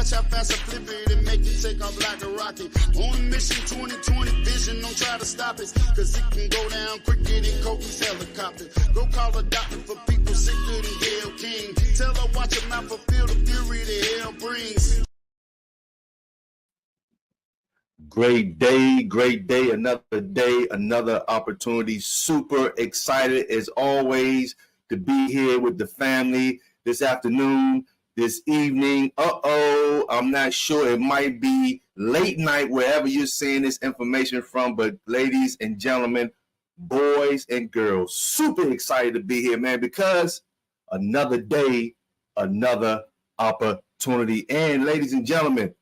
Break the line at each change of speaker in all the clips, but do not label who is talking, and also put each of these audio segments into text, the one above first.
watch how fast I flip it and make it take off like a rocket. On a mission 2020 vision, don't try to stop it, cause it can go down quicker than Kobe's helicopter. Go call a doctor for people sicker than Gail King. Tell her watch her mouth fulfill the fury that hell brings.
Great day, another opportunity. Super excited as always to be here with the family this afternoon, this evening. I'm not sure. It might be late night wherever you're seeing this information from, but ladies and gentlemen, boys and girls, super excited to be here, man, because another day, another opportunity. And ladies and gentlemen,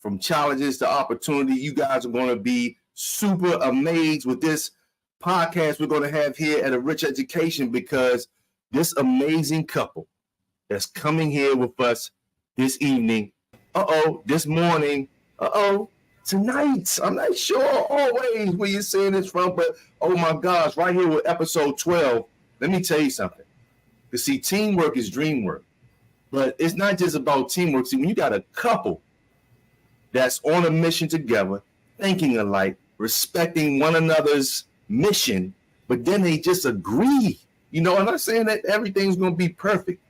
from challenges to opportunity, you guys are going to be super amazed with this podcast we're going to have here at A Rich Education, because this amazing couple that's coming here with us this evening, this morning, tonight, I'm not sure always where you're seeing this from, but oh my gosh, right here with episode 12, let me tell you something. You see, teamwork is dream work, but it's not just about teamwork. See, when you got a couple that's on a mission together, thinking alike, respecting one another's mission, but then they just agree. You know, I'm not saying that everything's going to be perfect.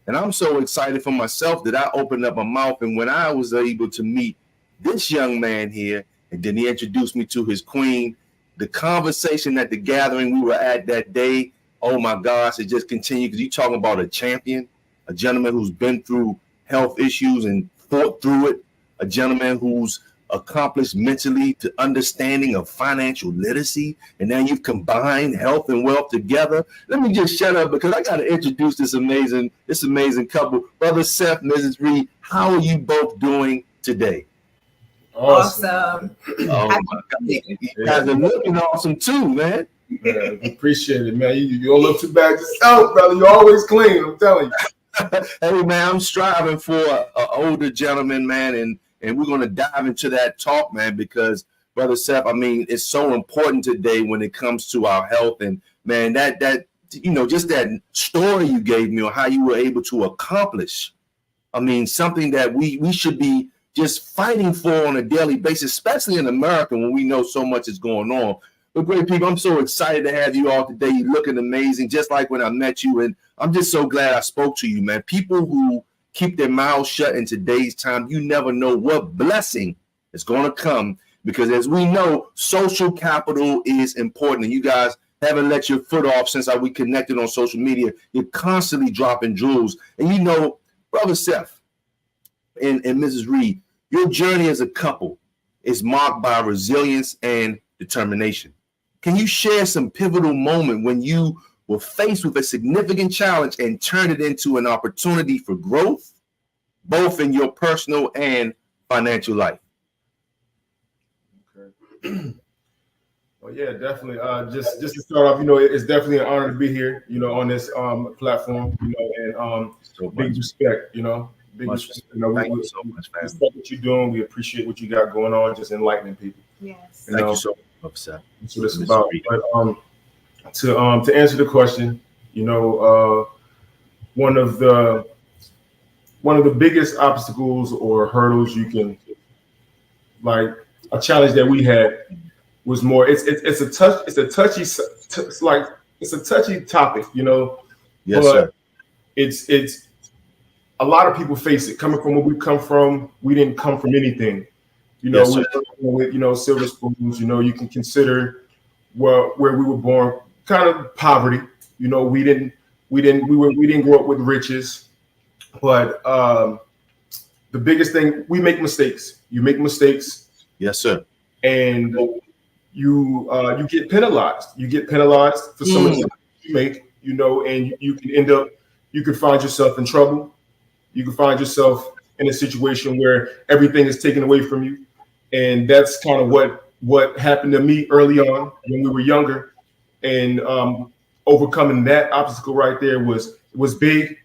And I'm so excited for myself that I opened up my mouth. And when I was able to meet this young man here, and then he introduced me to his queen, the conversation at the gathering we were at that day, oh my gosh, it just continued, because you're talking about a champion, a gentleman who's been through health issues and fought through it, a gentleman who's accomplished mentally to understanding of financial literacy, and now you've combined health and wealth together. Let me just shut up, because I got to introduce this amazing couple. Brother Seth, Mrs. Reed, how are you both doing today?
Awesome.
Oh my God. You guys are looking awesome too, man.
Man, appreciate it, man. You don't look too bad yourself, brother. You're always clean, I'm telling you.
Hey, man, I'm striving for an older gentleman, man, and we're going to dive into that talk, man, because, Brother Seth, I mean, it's so important today when it comes to our health. And, man, that you know, just that story you gave me on how you were able to accomplish, I mean, something that we should be just fighting for on a daily basis, especially in America when we know so much is going on. But great people, I'm so excited to have you all today. You're looking amazing, just like when I met you. And I'm just so glad I spoke to you, man. People who keep their mouths shut in today's time, you never know what blessing is going to come, because as we know, social capital is important. And you guys haven't let your foot off since we connected on social media. You're constantly dropping jewels. And you know, Brother Seth and Mrs. Reed, your journey as a couple is marked by resilience and determination. Can you share some pivotal moment when you were faced with a significant challenge and turn it into an opportunity for growth, both in your personal and financial life?
Okay. Well, yeah, definitely. Just to start off, you know, it's definitely an honor to be here, you know, on this platform, you know, and
so
big respect, you know. Big respect. You know,
Thank you so much, man.
Respect what you're doing. We appreciate what you got going on, just enlightening people.
Yes.
Thank you so much, sir.
That's what it's about. But to answer the question, you know, one of the biggest obstacles or hurdles you can, like, a challenge that we had was more. It's a touchy topic, you know.
Yes,
but
sir.
It's a lot of people face it. Coming from where we come from, we didn't come from anything. You know,
yes,
we with, you know, silver spoons. You know, you can consider where we were born, kind of poverty. You know, we didn't grow up with riches. But the biggest thing, we make mistakes. You make mistakes.
Yes, sir.
And you get penalized. You get penalized for some mistakes you make. You know, and you can find yourself in trouble. You can find yourself in a situation where everything is taken away from you. And that's kind of what happened to me early on when we were younger. And overcoming that obstacle right there was big.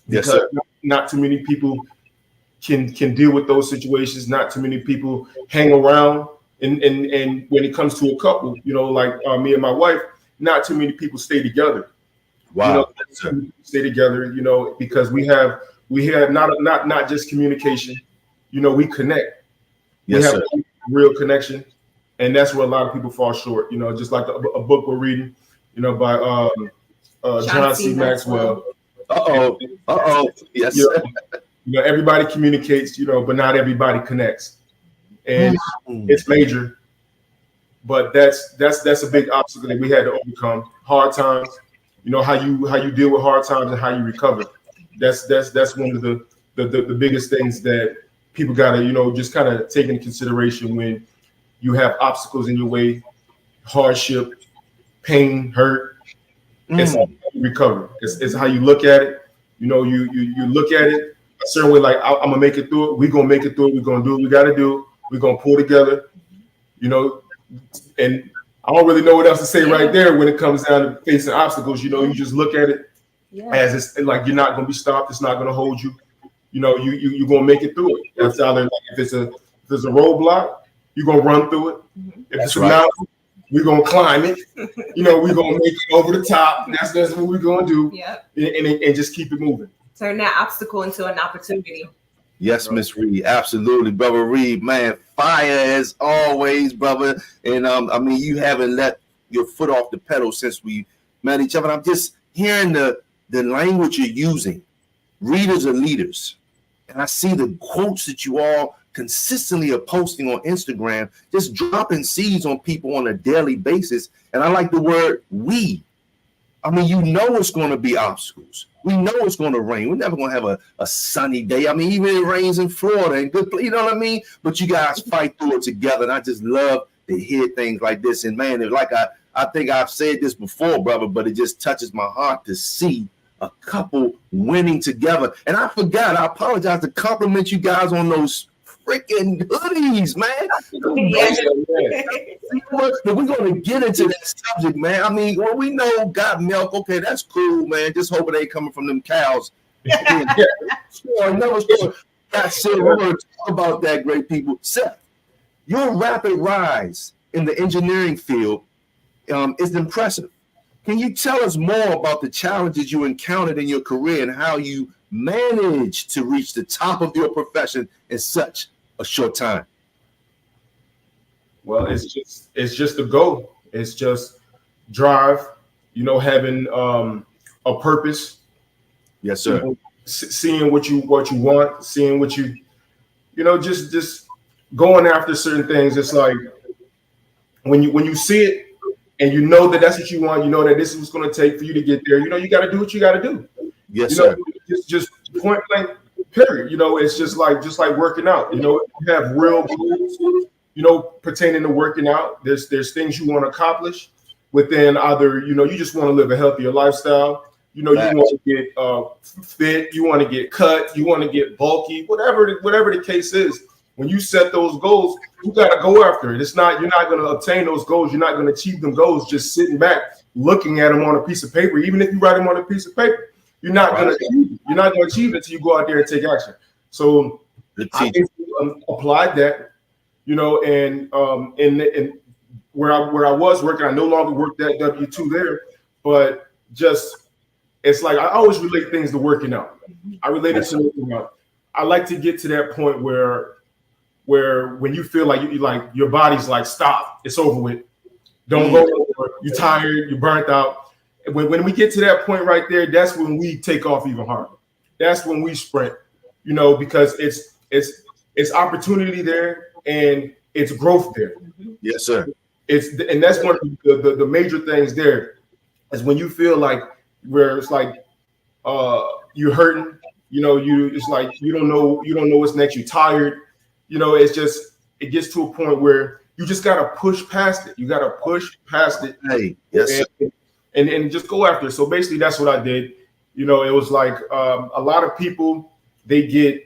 Yes, sir.
Not too many people can deal with those situations. Not too many people hang around. And when it comes to a couple, you know, like me and my wife, not too many people stay together.
Wow.
You know, stay together, you know, because we have we have not just communication. We connect.
Yes,
we have
sir.
real connection, and that's where a lot of people fall short. Just like a book we're reading, by John C. Maxwell.
Yes.
Everybody communicates, but not everybody connects, and it's major. But that's a big obstacle that we had to overcome. Hard times, how you deal with hard times and how you recover. That's one of the biggest things that people gotta just kind of take into consideration when you have obstacles in your way, hardship, pain, hurt. It's how you recover. It's how you look at it. You look at it a certain way, like I'm gonna make it through it. We're gonna make it through it. We're gonna do what we gotta do. We're gonna pull together. And I don't really know what else to say right there when it comes down to facing obstacles. You just look at it as it's like you're not going to be stopped. It's not going to hold you. You're going to make it through it. That's either like if it's a roadblock, you're going to run through it. If it's a mountain, we're going to climb it. We're going to make it over the top. And that's what we're going to do.
Yep.
And just keep it moving.
Turn that obstacle into an opportunity.
Yes, Miss Reed, absolutely, brother Reed, man, fire as always, brother. And I mean, you haven't let your foot off the pedal since we met each other. I'm just hearing the language you're using. Readers are leaders, and I see the quotes that you all consistently are posting on Instagram, just dropping seeds on people on a daily basis. And I like the word "we." I mean, it's going to be obstacles. We know it's going to rain. We're never going to have a sunny day. I mean, even it rains in Florida and good, you know what I mean? But you guys fight through it together. And I just love to hear things like this. And man, it's like I think I've said this before, brother, but it just touches my heart to see a couple winning together. And I forgot, I apologize to compliment you guys on those freaking hoodies, man. But we're going to get into that subject, man. I mean, well, we know got milk. Okay, that's cool, man. Just hoping they coming from them cows. We're going to talk about that, great people. Seth, your rapid rise in the engineering field is impressive. Can you tell us more about the challenges you encountered in your career and how you managed to reach the top of your profession in such a short time?
Well, it's just a goal. It's just drive, having a purpose.
Yes, sir.
Seeing what you want, seeing what just going after certain things. It's like when you see it and that's what you want, that this is what's going to take for you to get there. You got to do what you got to do.
Yes, sir.
Just point blank. Period. It's just like working out. You have real goals, pertaining to working out. There's things you want to accomplish within either, you just want to live a healthier lifestyle. You want to get fit, you want to get cut, you want to get bulky, whatever the case is. When you set those goals, you got to go after it. You're not going to obtain those goals. You're not going to achieve them goals just sitting back, looking at them on a piece of paper. Even if you write them on a piece of paper, you're not going to achieve it until you go out there and take action. So I applied that, and where I was working, I no longer worked at W2 there, but it's like I always relate things to working out. I relate it to working out. I like to get to that point where when you feel like your body's like, stop, it's over with. Don't go anymore. You're tired, you're burnt out. When we get to that point right there, that's when we take off even harder. That's when we sprint, because it's opportunity there and it's growth there.
Yes, sir.
And that's one of the major things there is when you feel like where it's like you're hurting, it's like you don't know what's next. You're tired, it gets to a point where you just gotta push past it. You gotta push past it.
Hey, yes,
and just go after it. So basically, that's what I did. It was like a lot of people, they get,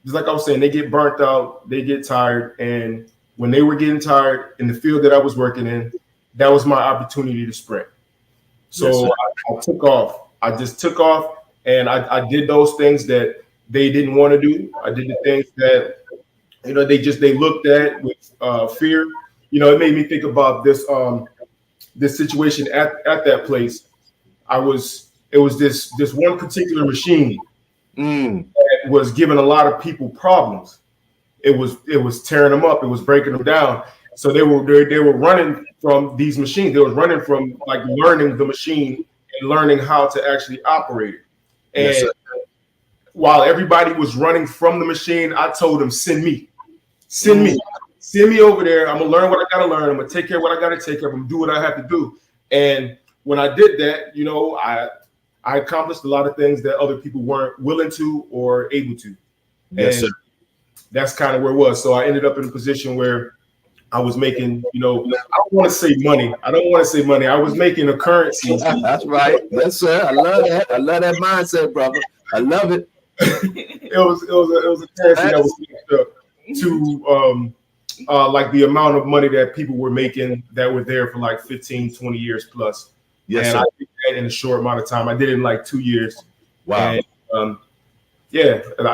just like I was saying, they get burnt out, they get tired, and when they were getting tired in the field that I was working in, that was my opportunity to sprint. So I took off. I just took off, and I did those things that they didn't want to do. I did the things that they looked at with fear. It made me think about this situation at that place. It was this one particular machine that was giving a lot of people problems. It was tearing them up. It was breaking them down. So they were running from these machines. They were running from like learning the machine and learning how to actually operate it. And
Yes,
while everybody was running from the machine, I told them, send me over there. I'm gonna learn what I gotta learn. I'm gonna take care of what I gotta take care of. I'm gonna do what I have to do. And when I did that, you know, I accomplished a lot of things that other people weren't willing to or able to.
yes,
And
sir.
that's kind of where it was. So I ended up in a position where I was making, you know, I don't want to say money. I was making a currency.
That's right. Yes, sir. I love that. I love that mindset, brother. I love it.
it was a currency that was linked up to like the amount of money that people were making that were there for like 15, 20 years plus.
Yes,
and
sir.
I did that in a short amount of time. I did it in like 2 years.
Wow.
And yeah, and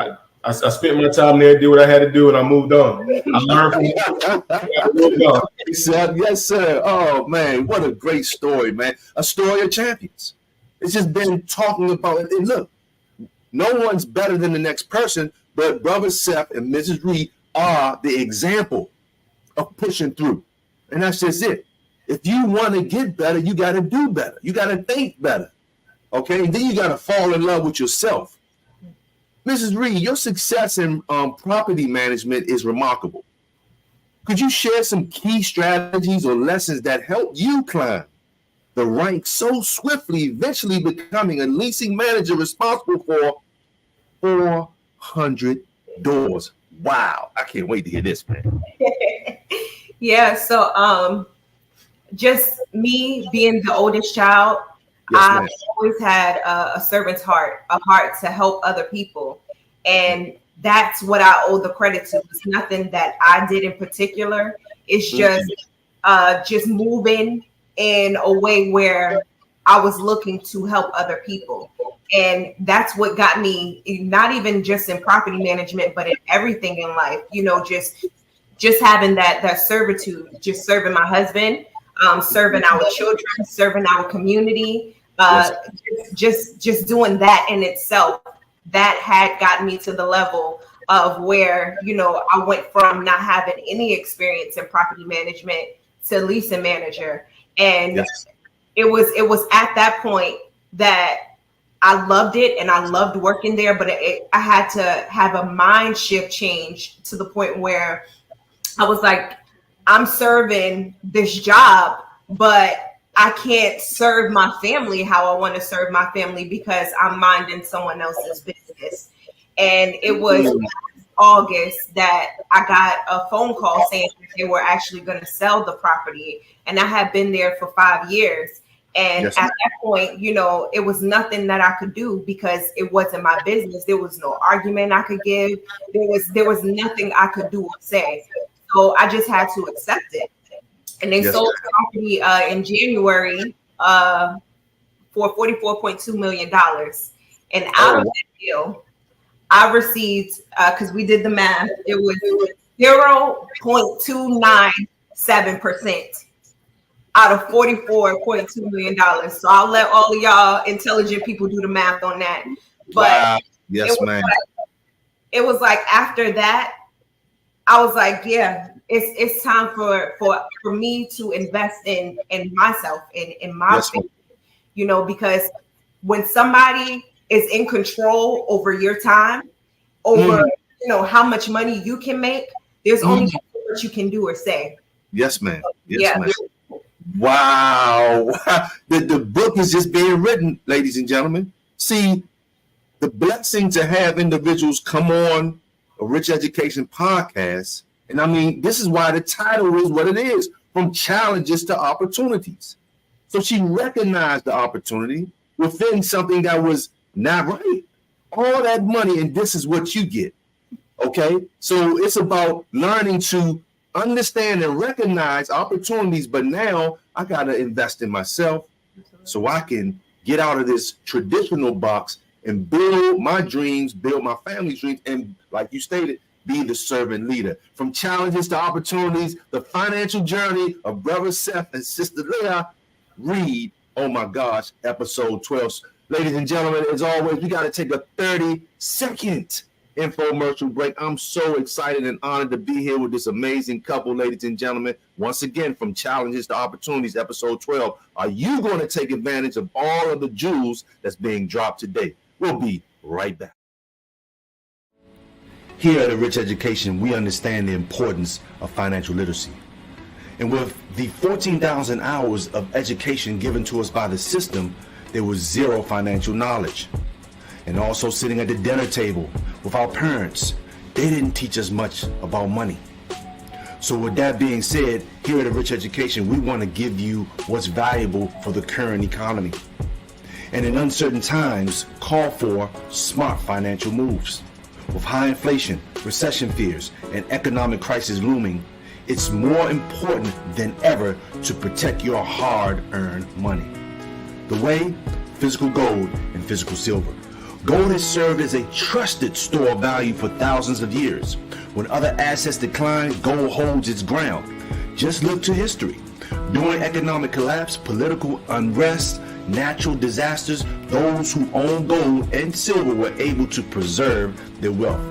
I spent my time there, did what I had to do, and I moved on. I learned from it. I moved on.
Yes, sir. Oh man, what a great story, man. A story of champions. It's just been talking about it. And look, no one's better than the next person, but Brother Seth and Mrs. Reed are the example of pushing through. And that's just it. If you want to get better, you got to do better. You got to think better. Okay? And then you got to fall in love with yourself. Mrs. Reed, your success in property management is remarkable. Could you share some key strategies or lessons that helped you climb the ranks so swiftly, eventually becoming a leasing manager responsible for 400 doors? Wow, I can't wait to hear this, man.
Yeah, so just me being the oldest child,
Yes,
I've
ma'am.
always had a servant's heart, a heart to help other people. And that's what I owe the credit to. It's nothing that I did in particular. It's just moving in a way where I was looking to help other people. And that's what got me, not even just in property management, but in everything in life, you know, just having that servitude, just serving my husband, serving our children, serving our community, just doing that in itself, that had gotten me to the level of where, you know, I went from not having any experience in property management to leasing manager. And it was at that point that I loved it and I loved working there, but I had to have a mind shift change to the point where I was like, I'm serving this job, but I can't serve my family how I want to serve my family because I'm minding someone else's business. And it was August that I got a phone call saying that they were actually going to sell the property. And I had been there for 5 years. And at that point, you know, it was nothing that I could do because it wasn't my business. There was no argument I could give. There was nothing I could do or say. So I just had to accept it. And they sold the property in January for $44.2 million. And out of that deal, I received, because we did the math, it was 0.297% out of $44.2 million. So I'll let all of y'all intelligent people do the math on that. But
wow. Yes, man.
It was like after that, I was like, yeah, it's time for me to invest in myself, in my family, you know, because when somebody is in control over your time, over you know how much money you can make, there's only so much you can do or say.
Yes, ma'am. Yes, ma'am. Wow. The book is just being written, ladies and gentlemen. See, the blessing to have individuals come on a Rich Education podcast. And I mean, this is why the title is what it is, From Challenges to Opportunities. So she recognized the opportunity within something that was not right. All that money, and this is what you get. Okay? So it's about learning to understand and recognize opportunities, but now I got to invest in myself so I can get out of this traditional box and build my dreams, build my family's dreams, and like you stated, be the servant leader. From challenges to opportunities, the financial journey of Brother Seth and Sister Leah. Read, oh my gosh, episode 12. Ladies and gentlemen, as always, we got to take a 30-second infomercial break. I'm so excited and honored to be here with this amazing couple, ladies and gentlemen. Once again, from Challenges to Opportunities, episode 12. Are you going to take advantage of all of the jewels that's being dropped today? We'll be right back. Here at A Rich Education, we understand the importance of financial literacy. And with the 14,000 hours of education given to us by the system, there was zero financial knowledge. And also sitting at the dinner table with our parents, they didn't teach us much about money. So with that being said, here at A Rich Education, we want to give you what's valuable for the current economy. And in uncertain times, call for smart financial moves. With high inflation, recession fears, and economic crisis looming, it's more important than ever to protect your hard-earned money. The way? Physical gold and physical silver. Gold has served as a trusted store of value for thousands of years. When other assets decline, gold holds its ground. Just look to history. During economic collapse, political unrest, natural disasters, those who own gold and silver were able to preserve their wealth.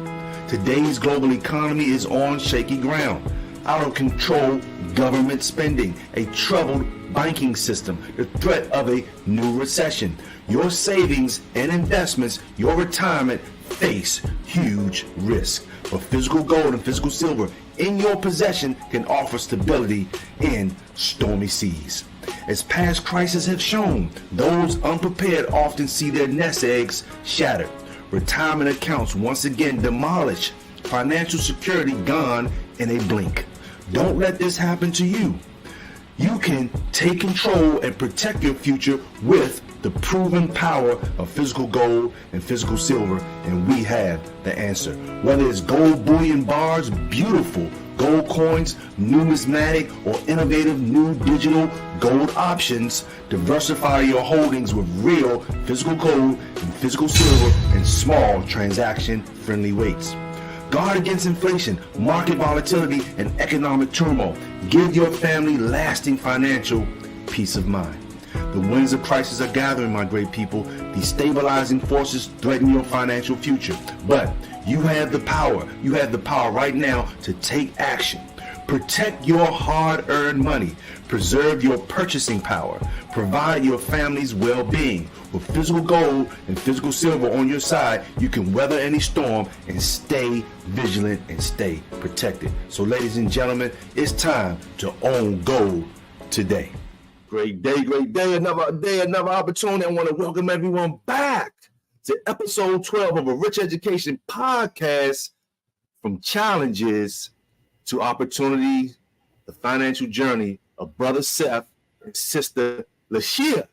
Today's global economy is on shaky ground. Out of control government spending, a troubled banking system, the threat of a new recession. Your savings and investments, your retirement face huge risk. But physical gold and physical silver in your possession can offer stability in stormy seas. As past crises have shown, those unprepared often see their nest eggs shattered. Retirement accounts once again demolished. Financial security gone in a blink. Don't let this happen to you. You can take control and protect your future with the proven power of physical gold and physical silver, and we have the answer. Whether it's gold bullion bars, beautiful gold coins, numismatic, or innovative new digital gold options, diversify your holdings with real physical gold and physical silver in small transaction-friendly weights. Guard against inflation, market volatility, and economic turmoil. Give your family lasting financial peace of mind. The winds of crisis are gathering, my great people. Destabilizing forces threaten your financial future. But you have the power. You have the power right now to take action. Protect your hard-earned money. Preserve your purchasing power. Provide your family's well-being. With physical gold and physical silver on your side, you can weather any storm and stay vigilant and stay protected. So, ladies and gentlemen, it's time to own gold today. Great day, another opportunity. I want to welcome everyone back to episode 12 of A Rich Education podcast, from challenges to opportunity, the financial journey of Brother Seth and Sister Lashia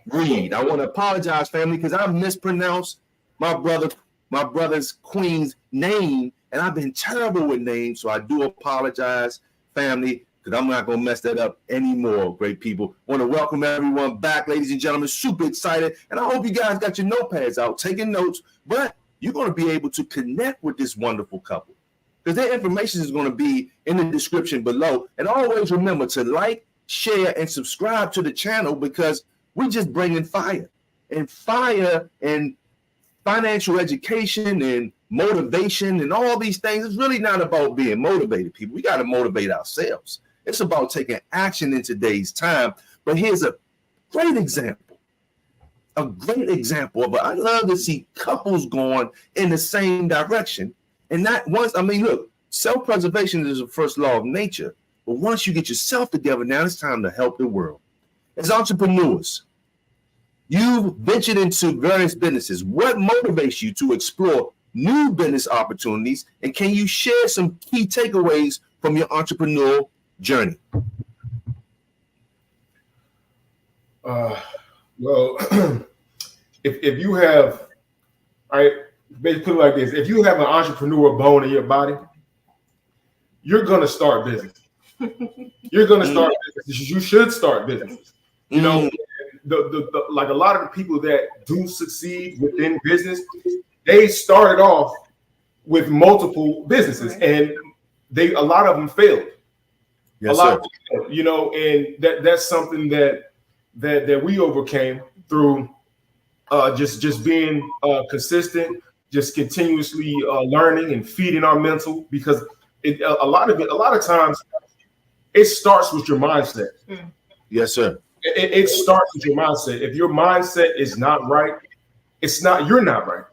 Reed. I want to apologize, family, because I mispronounced my brother's queen's name, and I've been terrible with names, so I do apologize, family, because I'm not going to mess that up anymore, great people. I want to welcome everyone back, ladies and gentlemen. Super excited, and I hope you guys got your notepads out, taking notes, but you're going to be able to connect with this wonderful couple, because their information is going to be in the description below. And always remember to like, share, and subscribe to the channel, because we just bringing fire and financial education and motivation and all these things. It's really not about being motivated, people. We got to motivate ourselves. It's about taking action in today's time. But here's a great example. I love to see couples going in the same direction. And not once, look, self-preservation is the first law of nature. But once you get yourself together, now it's time to help the world. As entrepreneurs, you've ventured into various businesses. What motivates you to explore new business opportunities? And can you share some key takeaways from your entrepreneurial journey?
Well, if you have, all right, basically put it like this: if you have an entrepreneur bone in your body, you're gonna start business. You're gonna start businesses. You should start businesses. You know, the like a lot of the people that do succeed within business, they started off with multiple businesses, and a lot of them failed.
Yes,
a lot of them failed, you know, and that's something that we overcame through just being consistent, just continuously learning and feeding our mental, because a lot of times it starts with your mindset.
Yes, sir.
It starts with your mindset. If your mindset is not right, you're not right.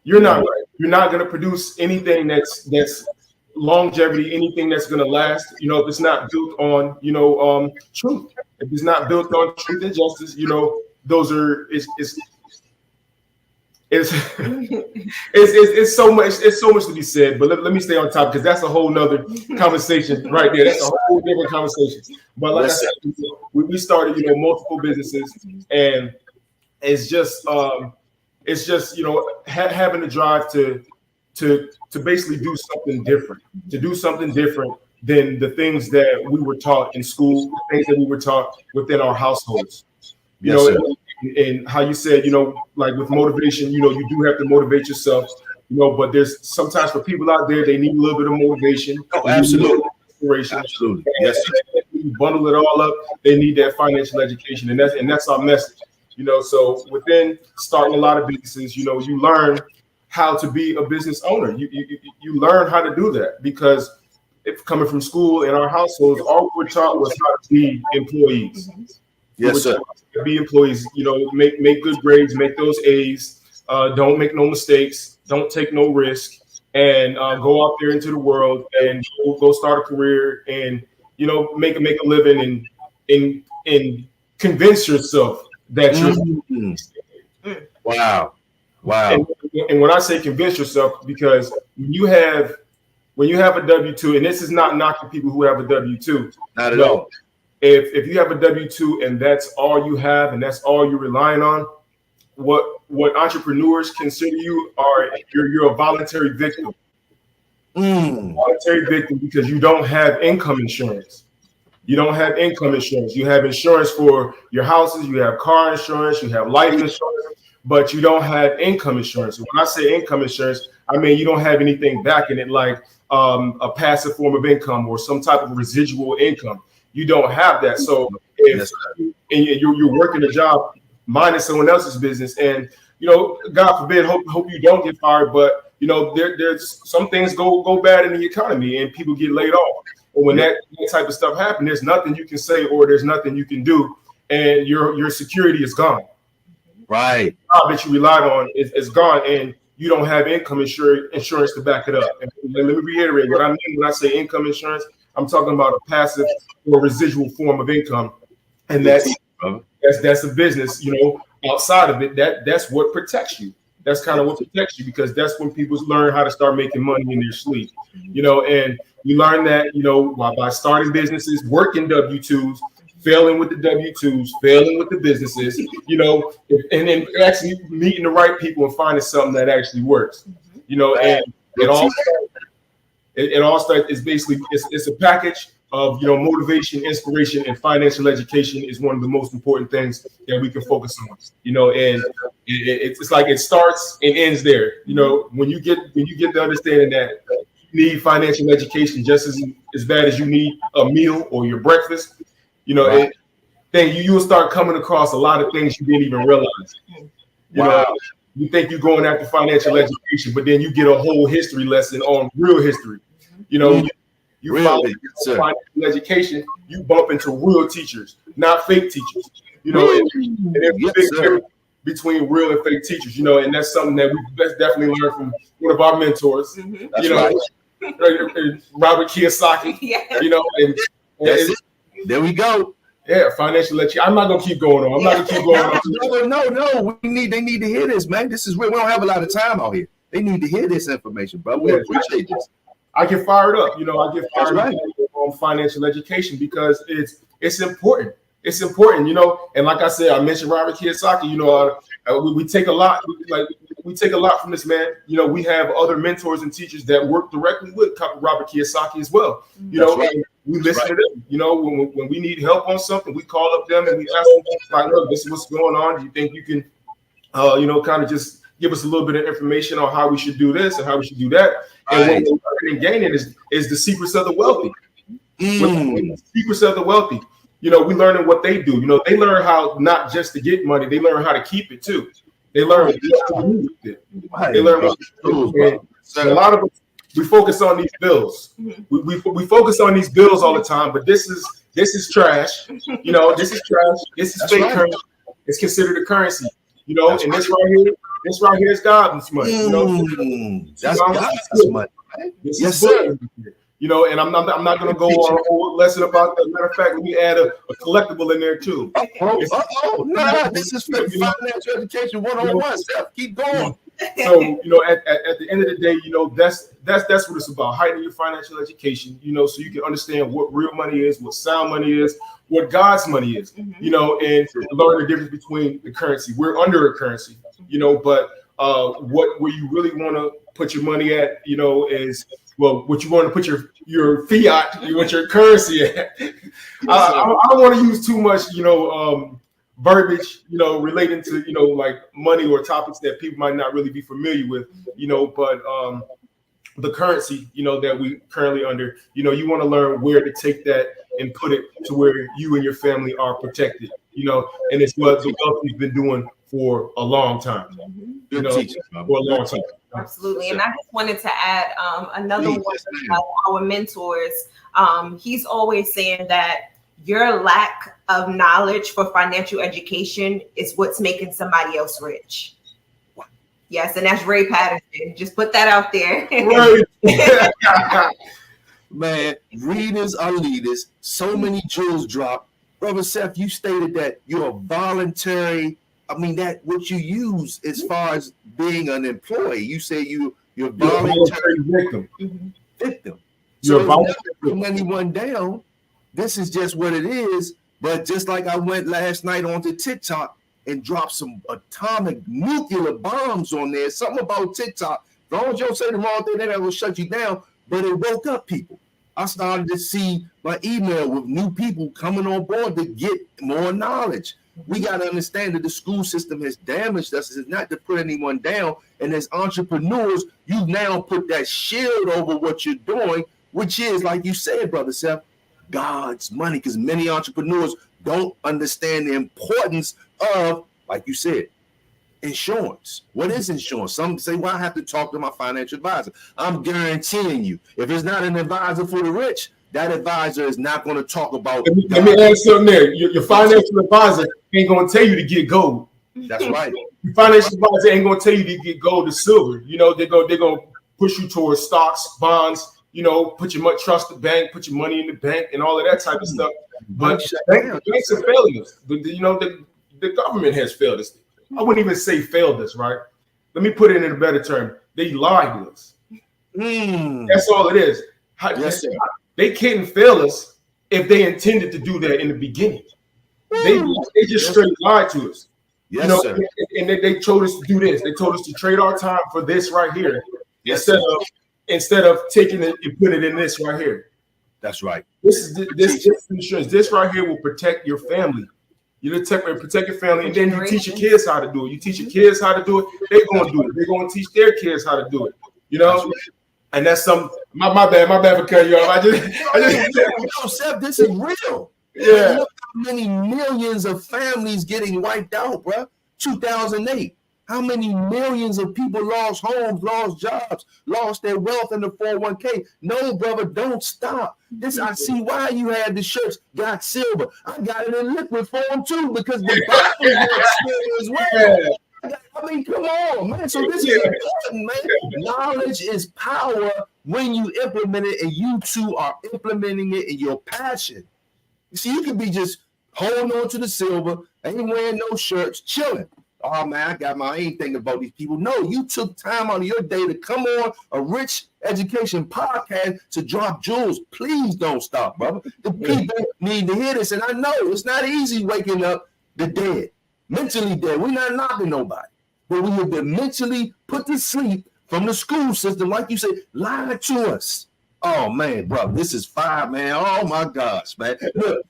You're not right. You're not going to produce anything that's longevity, anything that's going to last. You know, if it's not built on truth, if it's not built on truth and justice, you know, those are it's so much to be said. But let me stay on top, because that's a whole nother conversation right there. That's a whole different conversation. But like I said, we started, you know, multiple businesses, and it's just you know, having the drive to basically do something different, than the things that we were taught in school, the things that we were taught within our households. You know, and how you said, you know, like with motivation, you know, you do have to motivate yourself, you know, but there's sometimes for people out there, they need a little bit of motivation.
Oh, absolutely.
Inspiration.
Absolutely.
Yes. You bundle it all up, they need that financial education. And that's our message. You know, so within starting a lot of businesses, you know, you learn how to be a business owner. You learn how to do that, because if coming from school in our households, all we were taught was how to be employees.
Yes, sir.
Be employees, you know, make good grades, make those A's, don't make no mistakes, don't take no risk, and go out there into the world and go start a career, and, you know, make a living, and convince yourself that you're.
Wow.
And when I say convince yourself, because when you have a W-2, and this is not knocking people who have a W-2,
not at all.
If you have a W-2 and that's all you have and that's all you're relying on, what entrepreneurs consider you you're a voluntary victim. Voluntary victim, because you don't have income insurance. You have insurance for your houses, you have car insurance, you have life insurance, but you don't have income insurance. When I say income insurance, I mean you don't have anything backing it, like a passive form of income or some type of residual income. You don't have that. So if you're working a job minding someone else's business, and, you know, God forbid, hope you don't get fired, but, you know, there's some things go bad in the economy and people get laid off. And when that type of stuff happens, there's nothing you can say or there's nothing you can do, and your security is gone.
Right.
The job that you relied on is gone, and you don't have income insurance to back it up. And let me reiterate what I mean when I say income insurance. I'm talking about a passive or residual form of income, and that's a business. You know, outside of it, that's what protects you. That's kind of what protects you, because that's when people learn how to start making money in their sleep. You know, and you learn that, you know, by starting businesses, working W-2s, failing with the W-2s, failing with the businesses, you know, and then actually meeting the right people and finding something that actually works. You know, and it all starts is basically it's a package of, you know, motivation, inspiration, and financial education is one of the most important things that we can focus on. You know, and it's like it starts and ends there. You know, when you get the understanding that you need financial education just as bad as you need a meal or your breakfast, you know, then you'll start coming across a lot of things you didn't even realize. You know, you think you're going after financial education, but then you get a whole history lesson on real history. You know, you follow financial education, you bump into real teachers, not fake teachers. You know, and there's a big difference between real and fake teachers. You know, and that's something that we definitely learned from one of our mentors. You know, Robert Kiyosaki. You know, and
there we go.
Yeah, financial education. I'm not gonna keep going on. I'm not gonna keep going on.
No. They need to hear this, man. This is real. We don't have a lot of time out here. They need to hear this information, bro. We appreciate this.
I get fired up. You know, I get fired up on financial education because it's important. It's important, you know. And like I said, I mentioned Robert Kiyosaki. You know, we take a lot. We take a lot from this man. You know, we have other mentors and teachers that work directly with Robert Kiyosaki as well. You know, we listen to them. You know, when we need help on something, we call up them and we ask them, like, look, this is what's going on. Do you think you can, you know, kind of just give us a little bit of information on how we should do this and how we should do that? And what we're learning and gaining is the secrets of the wealthy. The secrets of the wealthy. You know, we learning what they do. You know, they learn how not just to get money, they learn how to keep it too. They learn what to do with it. They learn what to do. And a lot of us, we focus on these bills. We focus on these bills all the time, but this is trash. You know, this is trash. This is fake currency. It's considered a currency. You know, and this right here is God's money. You know,
that's God's money.
Yes, sir. You know, and I'm not going to go on a whole lesson about that. Matter of fact, let me add a collectible in there too.
This is financial education 101. Steph, keep going.
So, you know, at the end of the day, you know, that's what it's about, heightening your financial education, you know, so you can understand what real money is, what sound money is, what God's money is, you know, and learn the difference between the currency. We're under a currency, you know, but where you really want to put your money at, you know, is, well, what you want to put your fiat, what your currency at. I don't want to use too much, you know, verbiage, you know, relating to, you know, like money or topics that people might not really be familiar with, you know, but the currency, you know, that we currently under, you know, you want to learn where to take that and put it to where you and your family are protected, you know, and it's what the wealthy's been doing for a long time, you know, for a long time.
Absolutely. And I just wanted to add another one of our mentors. He's always saying that your lack of knowledge for financial education is what's making somebody else rich. Yes, and that's Ray Patterson. Just put that out there.
Right. Man, readers are leaders. So many jewels drop. Brother Seth, you stated that you're a voluntary. I mean, that what you use as far as being an employee. You say you're voluntary victim. So it's not putting anyone down. This is just what it is. But just like I went last night onto TikTok and dropped some atomic nuclear bombs on there, something about TikTok. As long as you don't say the wrong thing, that will shut you down. But it woke up people. I started to see my email with new people coming on board to get more knowledge. We got to understand that the school system has damaged us. It's not to put anyone down. And as entrepreneurs, you've now put that shield over what you're doing, which is, like you said, Brother Seth, God's money. Because many entrepreneurs don't understand the importance of, like you said, insurance. What is insurance? Some say, well, I have to talk to my financial advisor. I'm guaranteeing you, if it's not an advisor for the rich, that advisor is not going to talk about.
Let me add something there. Your financial advisor ain't going to tell you to get gold.
That's right.
Your financial advisor ain't going to tell you to get gold or silver. You know, they're going to push you towards stocks, bonds, you know, put your money, trust the bank, put your money in the bank and all of that type of stuff. But banks are failing us. You know, the government has failed us. I wouldn't even say failed us, right? Let me put it in a better term. They lied to us. That's all it is.
Yes, sir.
They couldn't fail us if they intended to do that in the beginning. They just straight lied to us.
Yes,
you know,
sir.
And they told us to do this. They told us to trade our time for this right here.
Yes,
instead of taking it and put it in this right here.
That's right.
This insurance. This right here will protect your family. You protect your family, and then you teach your kids how to do it. You teach your kids how to do it. They're going to do it. They're going to teach their kids how to do it. You know, right. And that's some. My bad for cutting you off.
Seth, this is real.
Yeah.
Look how many millions of families getting wiped out, bro. 2008. How many millions of people lost homes, lost jobs, lost their wealth in the 401k? No, brother, don't stop. I see why you had the shirts got silver. I got it in liquid form too because the bottle got silver as well. I mean, come on, man. So this is important, man. Knowledge is power when you implement it, and you two are implementing it in your passion. You see, you can be just holding on to the silver, ain't wearing no shirts, chilling. Oh man, I ain't thinking about these people. No, you took time out of your day to come on a rich education podcast to drop jewels. Please don't stop, brother. The people need to hear this. And I know it's not easy waking up the dead, mentally dead. We're not knocking nobody, but we have been mentally put to sleep from the school system, like you said, lied to us. Oh man, bro, this is fire, man. Oh my gosh, man. Look,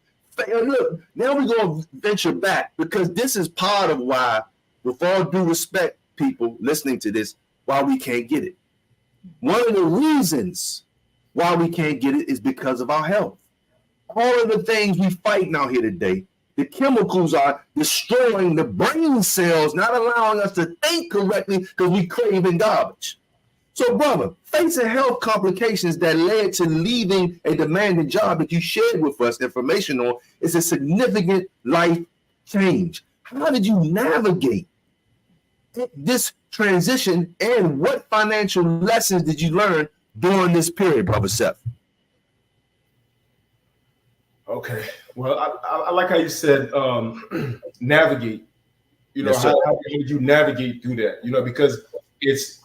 now we're going to venture back because this is part of why, with all due respect, people listening to this, why we can't get it. One of the reasons why we can't get it is because of our health. All of the things we fighting out here today The chemicals are destroying the brain cells, not allowing us to think correctly because we craving garbage. So, brother, facing health complications that led to leaving a demanding job that you shared with us information on is a significant life change. How did you navigate this transition, and what financial lessons did you learn during this period, brother Seth?
Okay. Well, I like how you said navigate. You know,
Yes,
how did you navigate through that? You know, because it's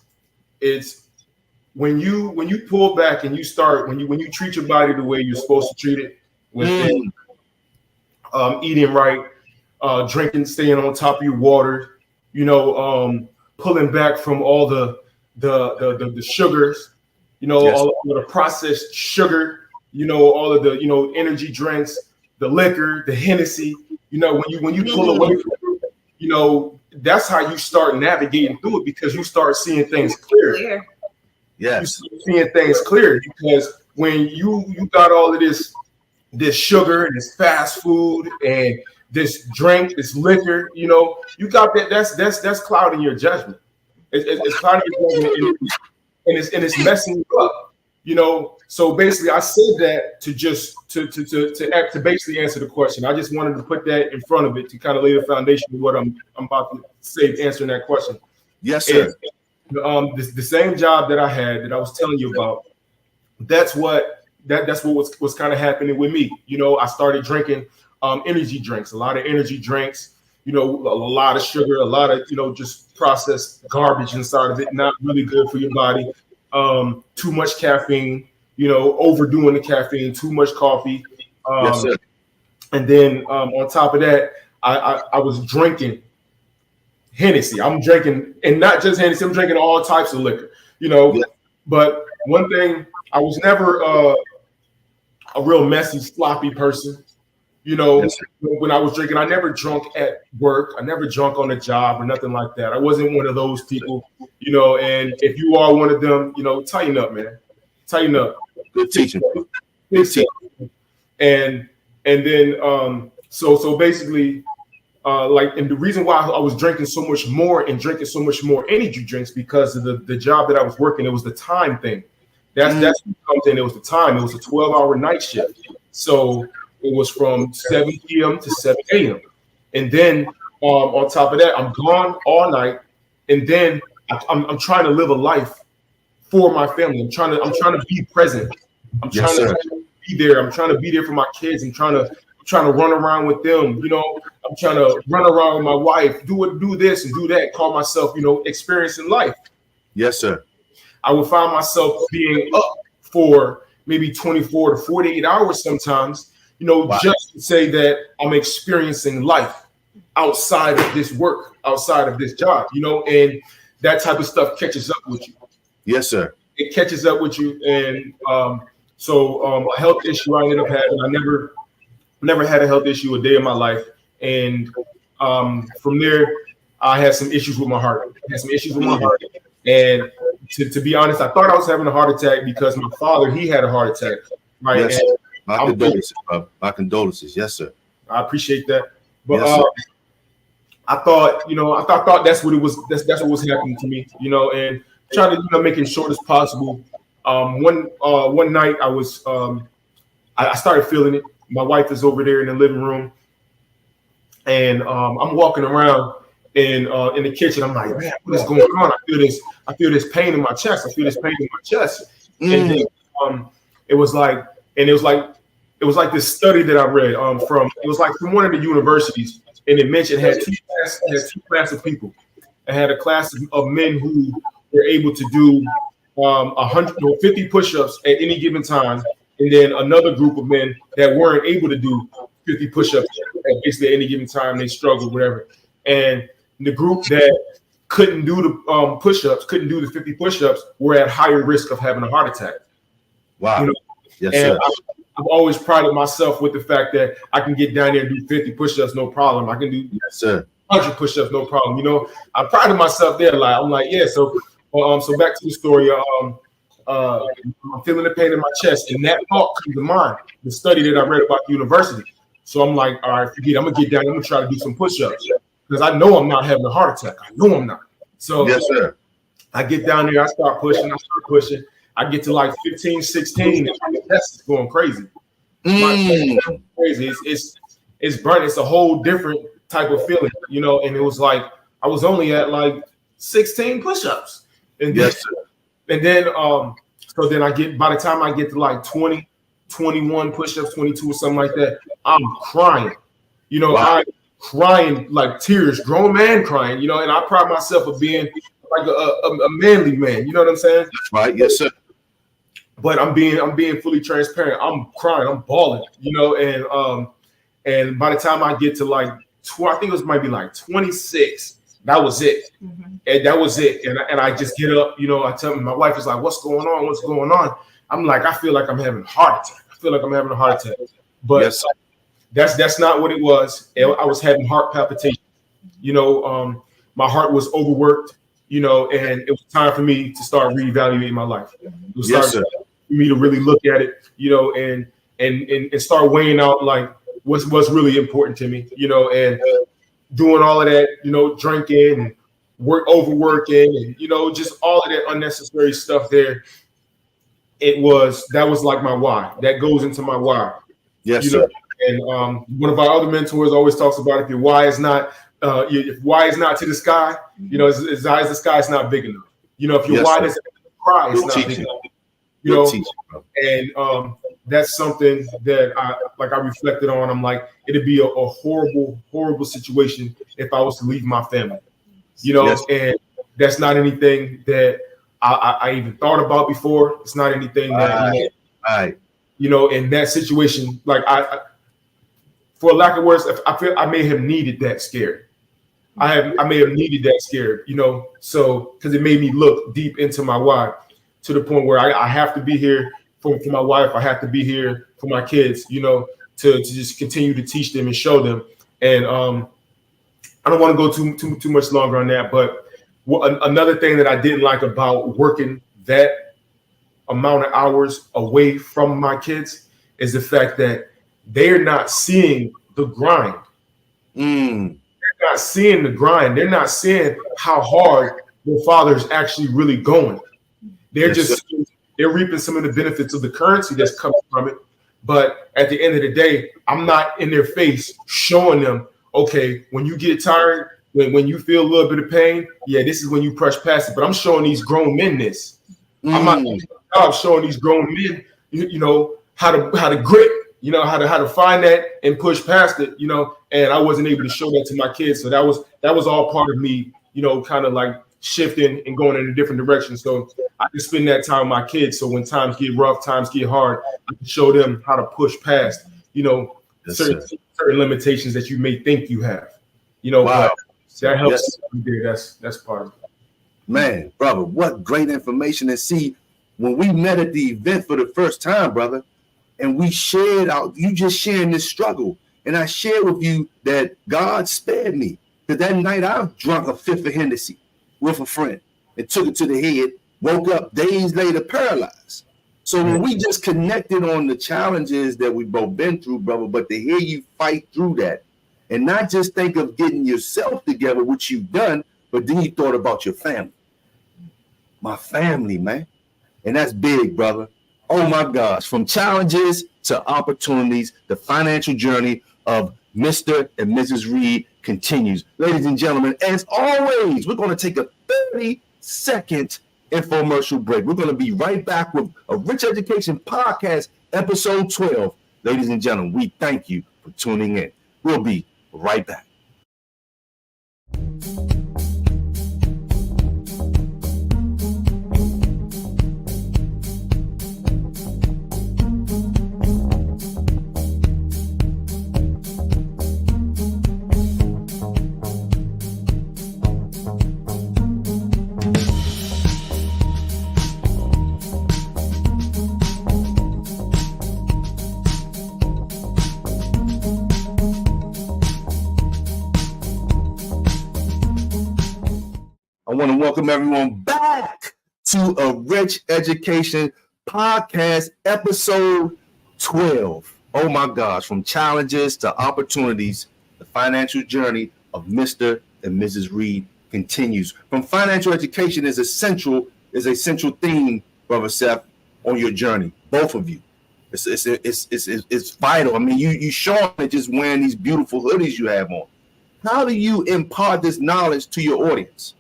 when you pull back and you start when you treat your body the way you're supposed to treat it, with eating right, drinking, staying on top of your water, you know, pulling back from all the sugars, you know,
Yes.
all the processed sugar, you know, all of the, you know, energy drinks, the liquor, the Hennessy, you know, when you pull away from it, you know, that's how you start navigating through it, because you start seeing things clear.
Yes.
You start seeing things clear, because when you got all of this sugar and this fast food and this drink, this liquor, you know, you got that. That's clouding your judgment. It's clouding your judgment, and it's messing you up. You know, so basically, I said that to just to basically answer the question. I just wanted to put that in front of it to kind of lay the foundation of what I'm about to say, answering that question.
Yes, sir.
And, the same job that I had that I was telling you about, that's what was kind of happening with me. You know, I started drinking energy drinks, a lot of energy drinks. You know, a lot of sugar, a lot of, you know, just processed garbage inside of it, not really good for your body. Too much caffeine, you know, overdoing the caffeine, too much coffee.
Yes, sir.
And then on top of that, I was drinking Hennessy. I'm drinking, and not just Hennessy, I'm drinking all types of liquor, you know.
Yeah.
But one thing, I was never a real messy, sloppy person. You know,
Yes,
when I was drinking, I never drunk at work. I never drunk on the job or nothing like that. I wasn't one of those people, you know. And if you are one of them, you know, tighten up, man. Tighten up.
Good teaching.
And then so basically, like, and the reason why I was drinking so much more and drinking so much more energy drinks, because of the job that I was working, it was the time thing. That's what comes in. It was the time. It was a 12-hour night shift. So it was from 7 p.m. to 7 a.m. And then on top of that, I'm gone all night. And then I'm trying to live a life for my family. I'm trying to be present. I'm trying to be there. I'm trying to be there for my kids. I'm trying to run around with them. You know, I'm trying to run around with my wife, do this and do that, call myself, you know, experiencing life.
Yes, sir.
I would find myself being up for maybe 24 to 48 hours sometimes, you know, just to say that I'm experiencing life outside of this work, outside of this job, you know, and that type of stuff catches up with you.
Yes, sir.
It catches up with you. And so a health issue I ended up having, I never had a health issue a day in my life. And from there, I had some issues with my heart. And to be honest, I thought I was having a heart attack because my father, he had a heart attack. Right.
Yes,
and
my condolences, bro. My condolences. Yes, sir.
I appreciate that. But
Yes,
I thought that's what it was. That's what was happening to me, you know, and trying to, you know, make it short as possible. One night I was I started feeling it. My wife is over there in the living room, and I'm walking around in the kitchen. I'm like, man, what is going on? I feel this pain in my chest. And then it was like this study that I read from one of the universities, and it mentioned had two classes of people. It had a class of men who were able to do 150 push-ups at any given time, and then another group of men that weren't able to do 50 push-ups at basically any given time. They struggled, whatever. And the group that couldn't do the push-ups, couldn't do the 50 push-ups, were at higher risk of having a heart attack.
Wow.
You know?
Yes,
and
sir.
I've always prided myself with the fact that I can get down there and do 50 push-ups, no problem. I can do 100 push-ups, no problem. You know, I prided myself there. Like, I'm like, yeah. So back to the story. I'm feeling the pain in my chest, and that thought comes to mind. The study that I read about the university. So I'm like, all right, forget it. I'm gonna get down. I'm gonna try to do some push-ups because I know I'm not having a heart attack. I know I'm not. So
yes, sir.
I get down there. I start pushing. I get to like 15, 16, and my chest is going crazy. My chest is crazy. It's burning. It's a whole different type of feeling, you know. And it was like I was only at like 16 push-ups, and then,
yes, sir.
And then so then I get, by the time I get to like 20, 21 push-ups, 22 or something like that, I'm crying, you know.
Wow.
I'm crying like tears, grown man crying, you know. And I pride myself of being like a manly man, you know what I'm saying?
That's right, yes, sir.
But I'm being fully transparent. I'm crying, I'm bawling, you know. And by the time I get to like I think it was might be like 26, that was it. And that was it. And I just get up, you know. I tell my wife is like, what's going on? What's going on? I'm like, I feel like I'm having a heart attack. I feel like I'm having a heart attack. But
yes,
that's not what it was. I was having heart palpitations. You know, my heart was overworked, you know, and it was time for me to start reevaluating my life. It was
yes,
time
sir.
for me to really look at it, you know, and start weighing out like what's really important to me, you know, and doing all of that, you know, drinking and overworking and, you know, just all of that unnecessary stuff there. That was like my why. That goes into my why.
Yes,
you
sir.
know? And one of our other mentors always talks about if your why is not to the sky, you know, as high as the sky is not big enough. You know, if your
yes,
why
sir.
doesn't cry, it's
Good
not
teaching.
big enough. You know,
teaching,
and that's something that I reflected on. I'm like, it'd be a horrible situation if I was to leave my family. You know,
yes.
And that's not anything that I even thought about before. It's not anything that you know, in that situation, like I for lack of words, I feel I may have needed that scared. I may have needed that scared, you know, so because it made me look deep into my why to the point where I have to be here for my wife. I have to be here for my kids, you know, to just continue to teach them and show them. And I don't want to go too much longer on that, but another thing that I didn't like about working that amount of hours away from my kids is the fact that they're not seeing the grind. They're not seeing the grind. They're not seeing how hard their father's actually really going. They're they're reaping some of the benefits of the currency that's coming from it. But at the end of the day, I'm not in their face showing them, okay, when you get tired, when you feel a little bit of pain, yeah, this is when you push past it. But I'm showing these grown men this. I'm not showing these grown men, you know, how to grit, you know, how to find that and push past it, you know. And I wasn't able to show that to my kids. So that was all part of me, you know, kind of like shifting and going in a different direction. So I can spend that time with my kids. So when times get rough, times get hard, I can show them how to push past, you know, certain limitations that you may think you have, you know.
Wow.
That helps. Yes. That's part of it.
Man, brother, what great information. And see, when we met at the event for the first time, brother, and we shared you just sharing this struggle, and I shared with you that God spared me. Because that night I drunk a fifth of Hennessy with a friend and took it to the head, woke up days later paralyzed. So when we just connected on the challenges that we've both been through, brother, but to hear you fight through that and not just think of getting yourself together, which you've done, but then you thought about your family. My family, man. And that's big, brother. Oh my gosh. From challenges to opportunities, the financial journey of Mr. and Mrs. Reed continues. Ladies and gentlemen, as always, we're going to take a 30-second infomercial break. We're going to be right back with a Rich Education Podcast, episode 12. Ladies and gentlemen, we thank you for tuning in. We'll be right back. I want to welcome everyone back to a Rich Education Podcast, episode 12. Oh my gosh, from challenges to opportunities, the financial journey of Mr. and Mrs. Reed continues. From financial education is a central theme, Brother Seth, on your journey, both of you. It's vital. I mean, you showing it just wearing these beautiful hoodies you have on. How do you impart this knowledge to your audience?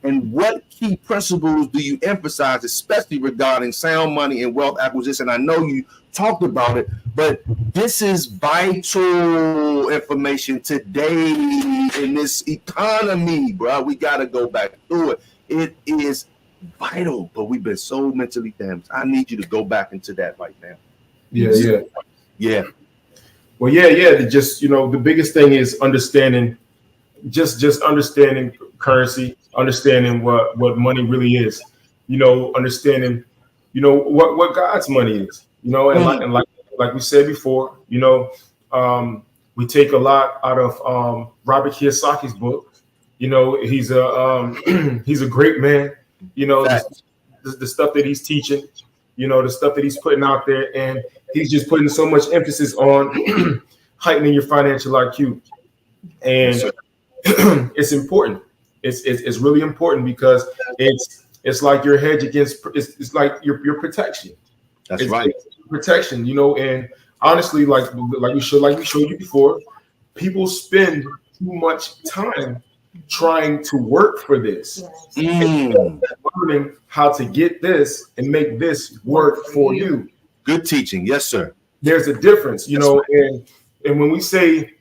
And what key principles do you emphasize, especially regarding sound money and wealth acquisition? I know you talked about it, but this is vital information today in this economy, bro. We got to go back through it. It is vital, but we've been so mentally damaged. I need you to go back into that right now.
Yeah. Well, yeah. Just, the biggest thing is understanding, just understanding currency, understanding what money really is, understanding, what God's money is, and like we said before, we take a lot out of Robert Kiyosaki's book. He's a great man. The stuff that he's teaching, the stuff that he's putting out there, and he's just putting so much emphasis on heightening your financial IQ, and it's important. It's really important because it's like your hedge against. It's like your protection.
That's right.
It's protection, and honestly, like we showed you before, people spend too much time trying to work for this, learning how to get this and make this work for you.
Good teaching, yes, sir.
There's a difference, right. and when we say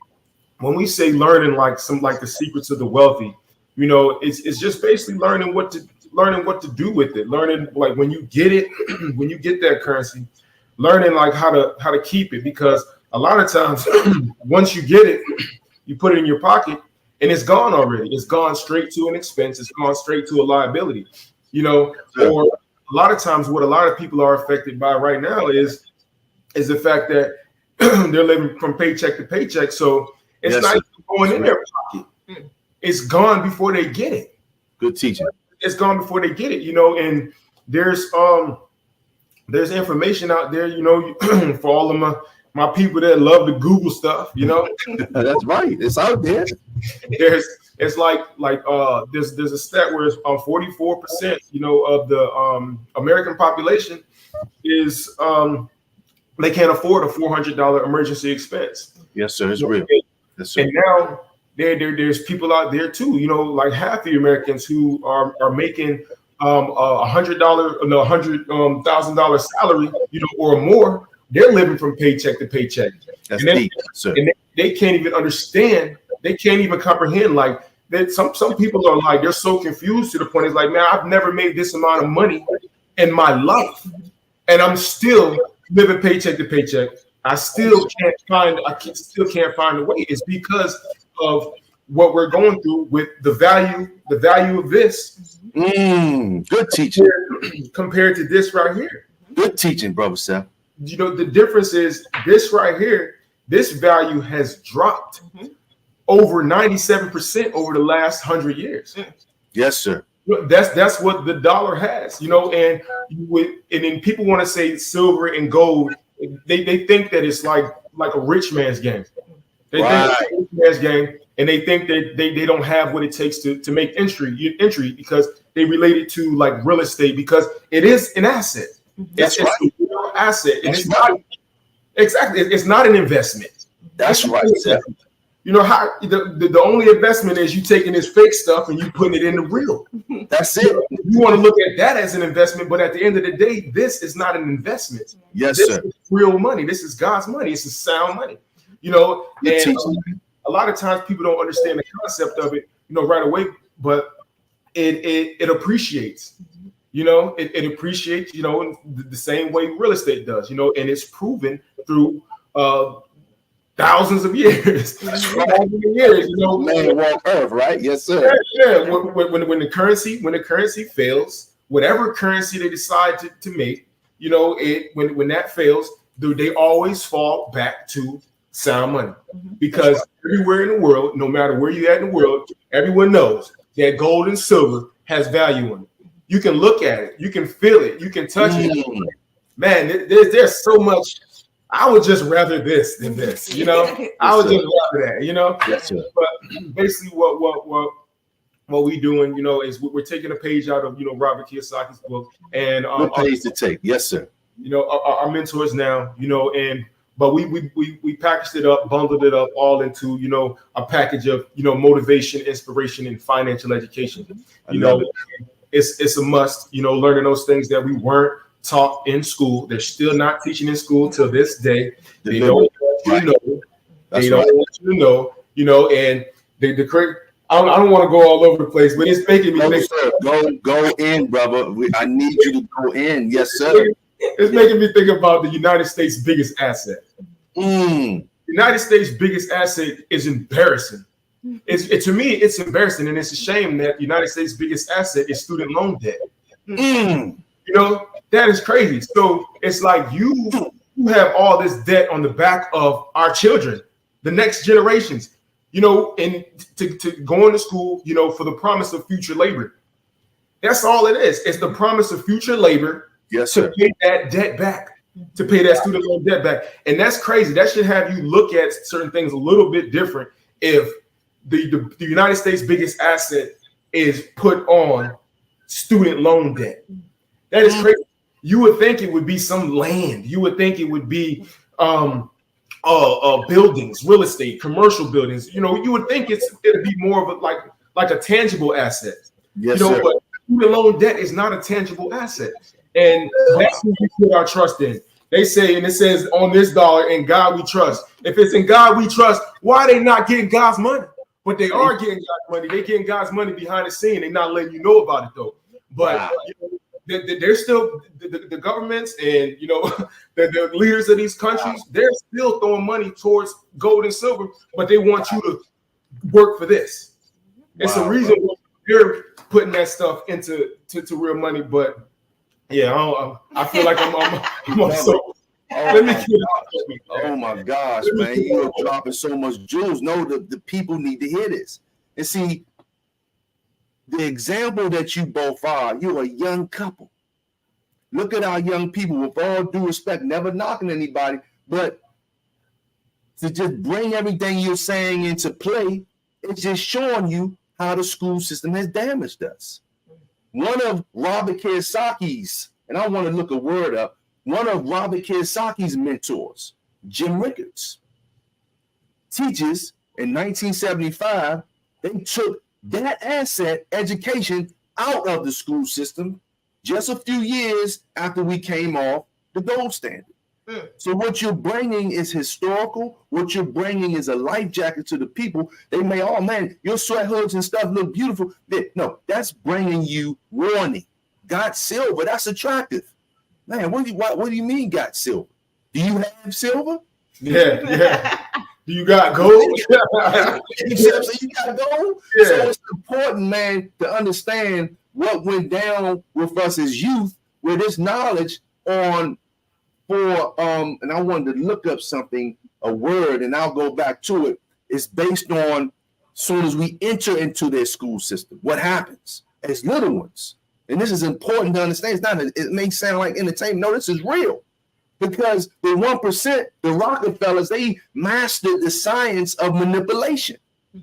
learning like the secrets of the wealthy, it's just basically learning what to do with it. Learning like when you get it, when you get that currency, learning like how to keep it, because a lot of times once you get it, you put it in your pocket and it's gone already. It's gone straight to an expense. It's gone straight to a liability. Or a lot of times what a lot of people are affected by right now is the fact that they're living from paycheck to paycheck. So it's not even going in their pocket. It's gone before they get it.
Good teaching.
It's gone before they get it, and there's information out there, for all of my people that love to Google stuff,
That's right. It's out there.
There's a stat where it's 44%, of the American population is they can't afford a $400 emergency expense.
Yes, sir. It's real. Yes, sir.
And now there's people out there too, like half the Americans who are making $100,000 salary, or more. They're living from paycheck to paycheck.
That's
and
deep, sir.
And they can't even understand. They can't even comprehend. Like that, some people are like, they're so confused to the point. It's like, man, I've never made this amount of money in my life, and I'm still living paycheck to paycheck. I still can't find a way. It's because of what we're going through with the value of this.
Good teaching.
Compared to this right here.
Good teaching, Brother Seth.
The difference is this right here, this value has dropped over 97% over the last 100 years.
Yes, sir.
That's what the dollar has, and then people want to say silver and gold. They think that it's like a rich man's game. They think it's a rich man's game, and they think that they don't have what it takes to make entry because they relate it to like real estate, because it is an asset. It's a real asset. And it's not exactly. It's not an investment.
That's right.
How the only investment is you taking this fake stuff and you putting it in the real.
That's it.
You want to look at that as an investment, but at the end of the day, this is not an investment.
Yes,
this
sir.
Is real money. This is God's money. It's sound money. And a lot of times people don't understand the concept of it, right away, but it appreciates. It appreciates, the same way real estate does, and it's proven through thousands of years. Thousands of years,
Man walk earth, right? Yes, sir.
Yeah. When the currency fails, whatever currency they decide to make, when that fails, they always fall back to sound money, because everywhere in the world, no matter where you're at in the world, everyone knows that gold and silver has value on it. You can look at it, you can feel it, you can touch it. Man, there's so much I would just rather this than this, you know. I would just rather that, you know.
Yes, sir.
But basically, what we doing, you know, is we're taking a page out of, you know, Robert Kiyosaki's book, and
what page to take? Yes, sir.
You know, our mentors now, you know, but we packaged it up, bundled it up all into, you know, a package of, you know, motivation, inspiration, and financial education. You know, it's a must, you know, learning those things that we weren't taught in school. They're still not teaching in school till this day. They don't want you to know. They don't want you to know, you know, and the correct. I don't want to go all over the place, but it's making me think.
Go in, brother. I need you to go in. Yes, sir.
It's making me think about the United States' biggest asset. The United States' biggest asset is embarrassing. To me, it's embarrassing, and it's a shame that the United States' biggest asset is student loan debt. You know, that is crazy. So it's like you have all this debt on the back of our children, the next generations. You know, and to go into school, you know, for the promise of future labor. That's all it is. It's the promise of future labor to pay that debt back, to pay that student loan debt back. And that's crazy. That should have you look at certain things a little bit different if the United States' biggest asset is put on student loan debt. That is crazy. You would think it would be some land. You would think it would be buildings, real estate, commercial buildings. You know, you would think it'd be more of a like a tangible asset.
Yes,
you know,
sir.
But student loan debt is not a tangible asset, and that's what we put our trust in. They say, and it says on this dollar, "In God we trust." If it's in God we trust, why are they not getting God's money? But they are getting God's money. They getting God's money behind the scene. They're not letting you know about it though. But you know, they're still the governments and, you know, the leaders of these countries. They're still throwing money towards gold and silver, but they want you to work for this. It's a reason why they're putting that stuff into real money. But yeah, I feel like I'm on so. Let me
oh my gosh, man! You're dropping so much jewels. No, the people need to hear this. And see, the example that you both are, you're a young couple. Look at our young people, with all due respect, never knocking anybody, but to just bring everything you're saying into play, it's just showing you how the school system has damaged us. One of Robert Kiyosaki's, and I want to look a word up, one of Robert Kiyosaki's mentors, Jim Rickards, teaches in 1975, they took that asset, education, out of the school system just a few years after we came off the gold standard. So what you're bringing is historical. What you're bringing is a life jacket to the people. They may, oh man, your sweat hoods and stuff look beautiful. No, that's bringing you warning. Got silver, that's attractive. Man, what do you mean got silver? Do you have silver?
Yeah. Do you got gold?
You got gold? Yeah. So it's important, man, to understand what went down with us as youth, with this knowledge and I wanted to look up something, a word, and I'll go back to it. It's based on soon as we enter into their school system, what happens as little ones. And this is important to understand. It may sound like entertainment. No, this is real. Because the 1%, the Rockefellers, they mastered the science of manipulation.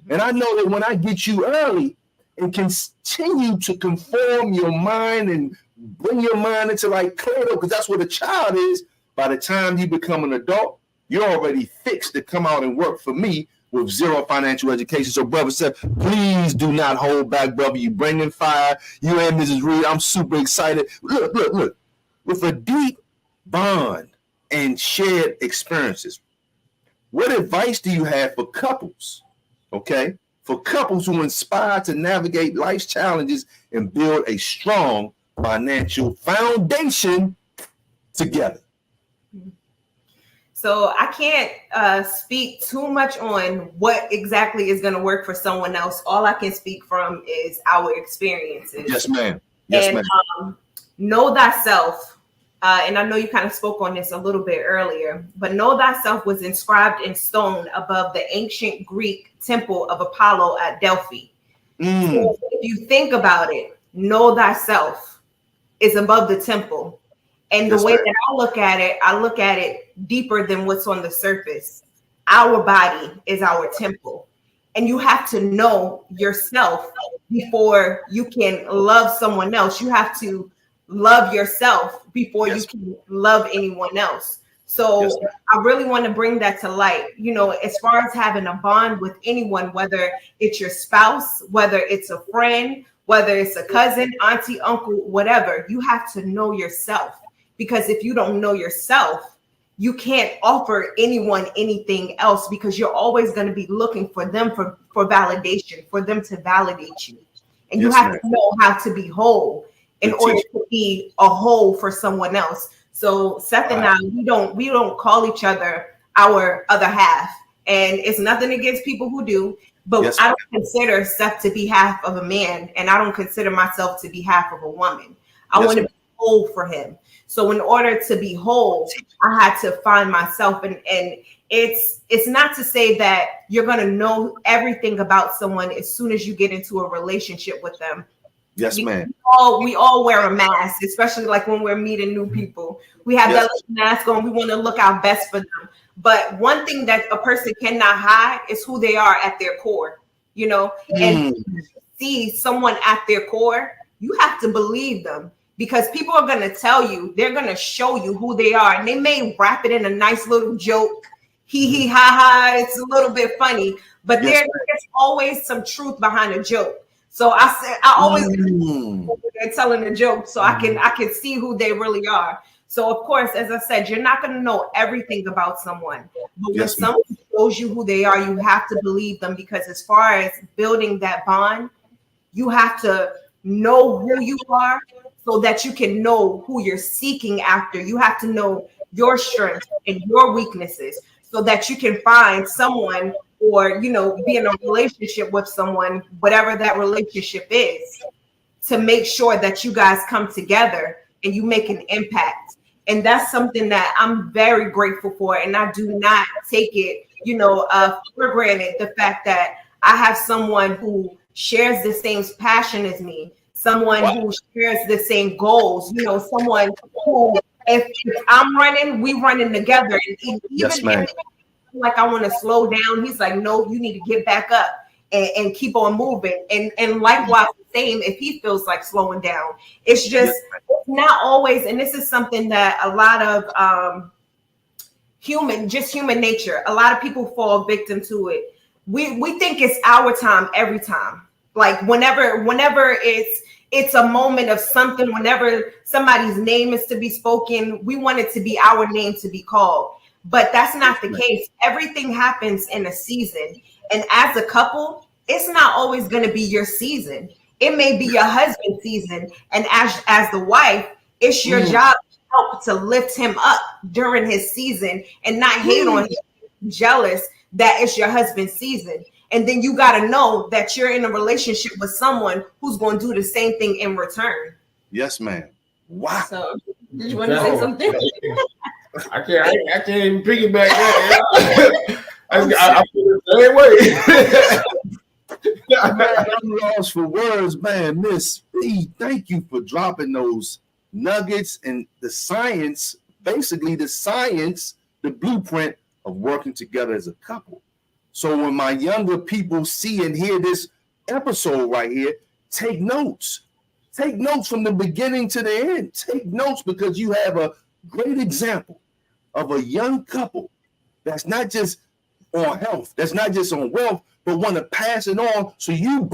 And I know that when I get you early and continue to conform your mind and bring your mind into like Plato, because that's what a child is, by the time you become an adult, you're already fixed to come out and work for me with zero financial education. So brother said, please do not hold back, brother. You bringing fire. You and Mrs. Reed, I'm super excited. Look. With a deep bond and shared experiences, what advice do you have for couples, okay? For couples who inspire to navigate life's challenges and build a strong financial foundation together?
So I can't speak too much on what exactly is going to work for someone else. All I can speak from is our experiences.
Yes, ma'am. Yes, ma'am.
Know thyself. And I know you kind of spoke on this a little bit earlier, but know thyself was inscribed in stone above the ancient Greek temple of Apollo at Delphi. So if you think about it, know thyself is above the temple. And the way that I look at it deeper than what's on the surface. Our body is our temple. And you have to know yourself before you can love someone else. You have to love yourself before you can love anyone else. So I really want to bring that to light, you know, as far as having a bond with anyone, whether it's your spouse, whether it's a friend, whether it's a cousin, auntie, uncle, whatever, you have to know yourself. Because if you don't know yourself, you can't offer anyone anything else, because you're always going to be looking for them for validation, for them to validate you. And you have to know how to be whole in order to be a whole for someone else. So Seth and I, we don't call each other our other half. And it's nothing against people who do, but I don't consider Seth to be half of a man, and I don't consider myself to be half of a woman. I want to be whole for him. So in order to be whole, I had to find myself, and it's not to say that you're going to know everything about someone as soon as you get into a relationship with them.
Yes, ma'am.
We all wear a mask, especially like when we're meeting new people. We have that mask on. We want to look our best for them. But one thing that a person cannot hide is who they are at their core, you know, and see someone at their core, you have to believe them, because people are going to tell you, they're going to show you who they are. And they may wrap it in a nice little joke. Hee ha ha. It's a little bit funny, but there's always some truth behind a joke. So I always they're telling a joke, so I can see who they really are. So of course, as I said, you're not going to know everything about someone, but when someone shows you who they are, you have to believe them, because as far as building that bond, you have to know who you are so that you can know who you're seeking after. You have to know your strengths and your weaknesses so that you can find someone, or, you know, be in a relationship with someone, whatever that relationship is, to make sure that you guys come together and you make an impact. And that's something that I'm very grateful for. And I do not take it, you know, for granted, the fact that I have someone who shares the same passion as me, someone who shares the same goals, you know, someone who, if I'm running, we running together. And even if like I want to slow down, he's like, no, you need to get back up and keep on moving. And likewise, the same if he feels like slowing down. It's just it's not always, and this is something that a lot of human nature, a lot of people fall victim to it. We think it's our time every time. Like whenever it's a moment of something, whenever somebody's name is to be spoken, we want it to be our name to be called. But that's not the case. Everything happens in a season. And as a couple, it's not always going to be your season. It may be your husband's season. And as the wife, it's your job to help to lift him up during his season and not hate on him, jealous that it's your husband's season. And then you got to know that you're in a relationship with someone who's going to do the same thing in return.
Yes, ma'am. Wow.
So, did you want to say something?
I can't even piggyback that. I feel the same way.
Man, I'm lost for words, man. Miss B, thank you for dropping those nuggets and the science, basically the blueprint of working together as a couple. So when my younger people see and hear this episode right here, take notes. Take notes from the beginning to the end. Take notes, because you have a great example of a young couple that's not just on health, that's not just on wealth, but want to pass it on so you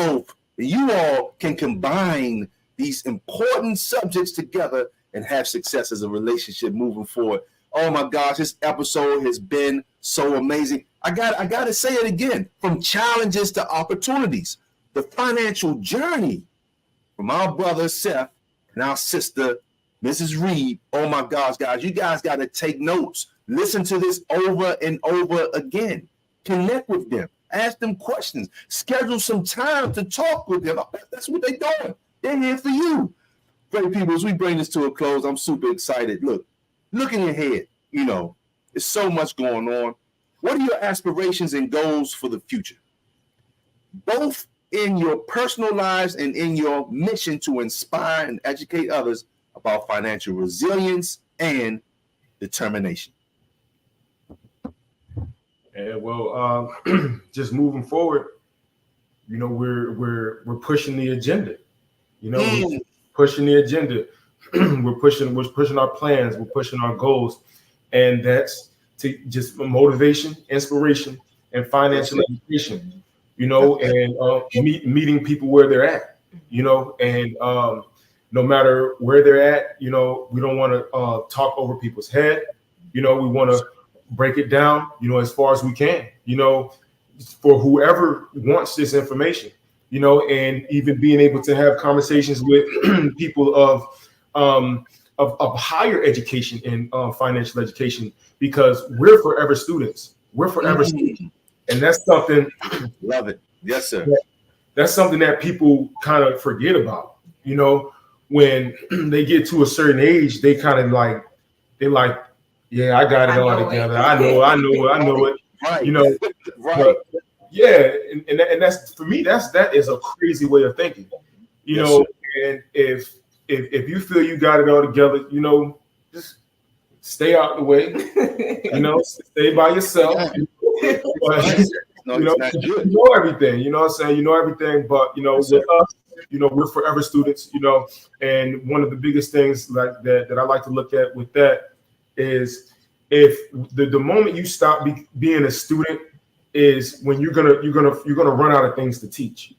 all can combine these important subjects together and have success as a relationship moving forward. Oh my gosh, this episode has been so amazing. I got to say it again, from challenges to opportunities, the financial journey from our brother Seth and our sister Mrs. Reed. Oh my gosh, guys, you guys got to take notes. Listen to this over and over again. Connect with them. Ask them questions. Schedule some time to talk with them. That's what they're doing. They're here for you. Great people, as we bring this to a close, I'm super excited. Looking ahead, you know, there's so much going on. What are your aspirations and goals for the future? Both in your personal lives and in your mission to inspire and educate others about financial resilience and determination.
And well, just moving forward, you know, we're pushing the agenda. You know, we're pushing the agenda. we're pushing our plans. We're pushing our goals, and that's to just motivation, inspiration, and financial education. You know, and meeting people where they're at. You know, and no matter where they're at, you know, we don't want to talk over people's head. You know, we want to break it down, you know, as far as we can, you know, for whoever wants this information, you know, and even being able to have conversations with people of higher education and financial education, because we're forever students. We're forever students. And that's something.
Love it. Yes, sir.
That's something that people kind of forget about, you know, when they get to a certain age, they kind of like, yeah, I got it all together. I know it.
Right.
You know,
right.
But, yeah, and that's, for me, that is a crazy way of thinking. You
Yes,
know,
sir.
and if you feel you got it all together, you know, just stay out the way. You know, stay by yourself.
Yeah.
But,
No,
you know,
it's not good.
you know everything. You know what I'm saying? You know everything, but you know,
Yes,
with
sir.
us, you know, we're forever students. You know, and one of the biggest things like that I like to look at with that is, if the moment you stop being a student is when you're gonna run out of things to teach.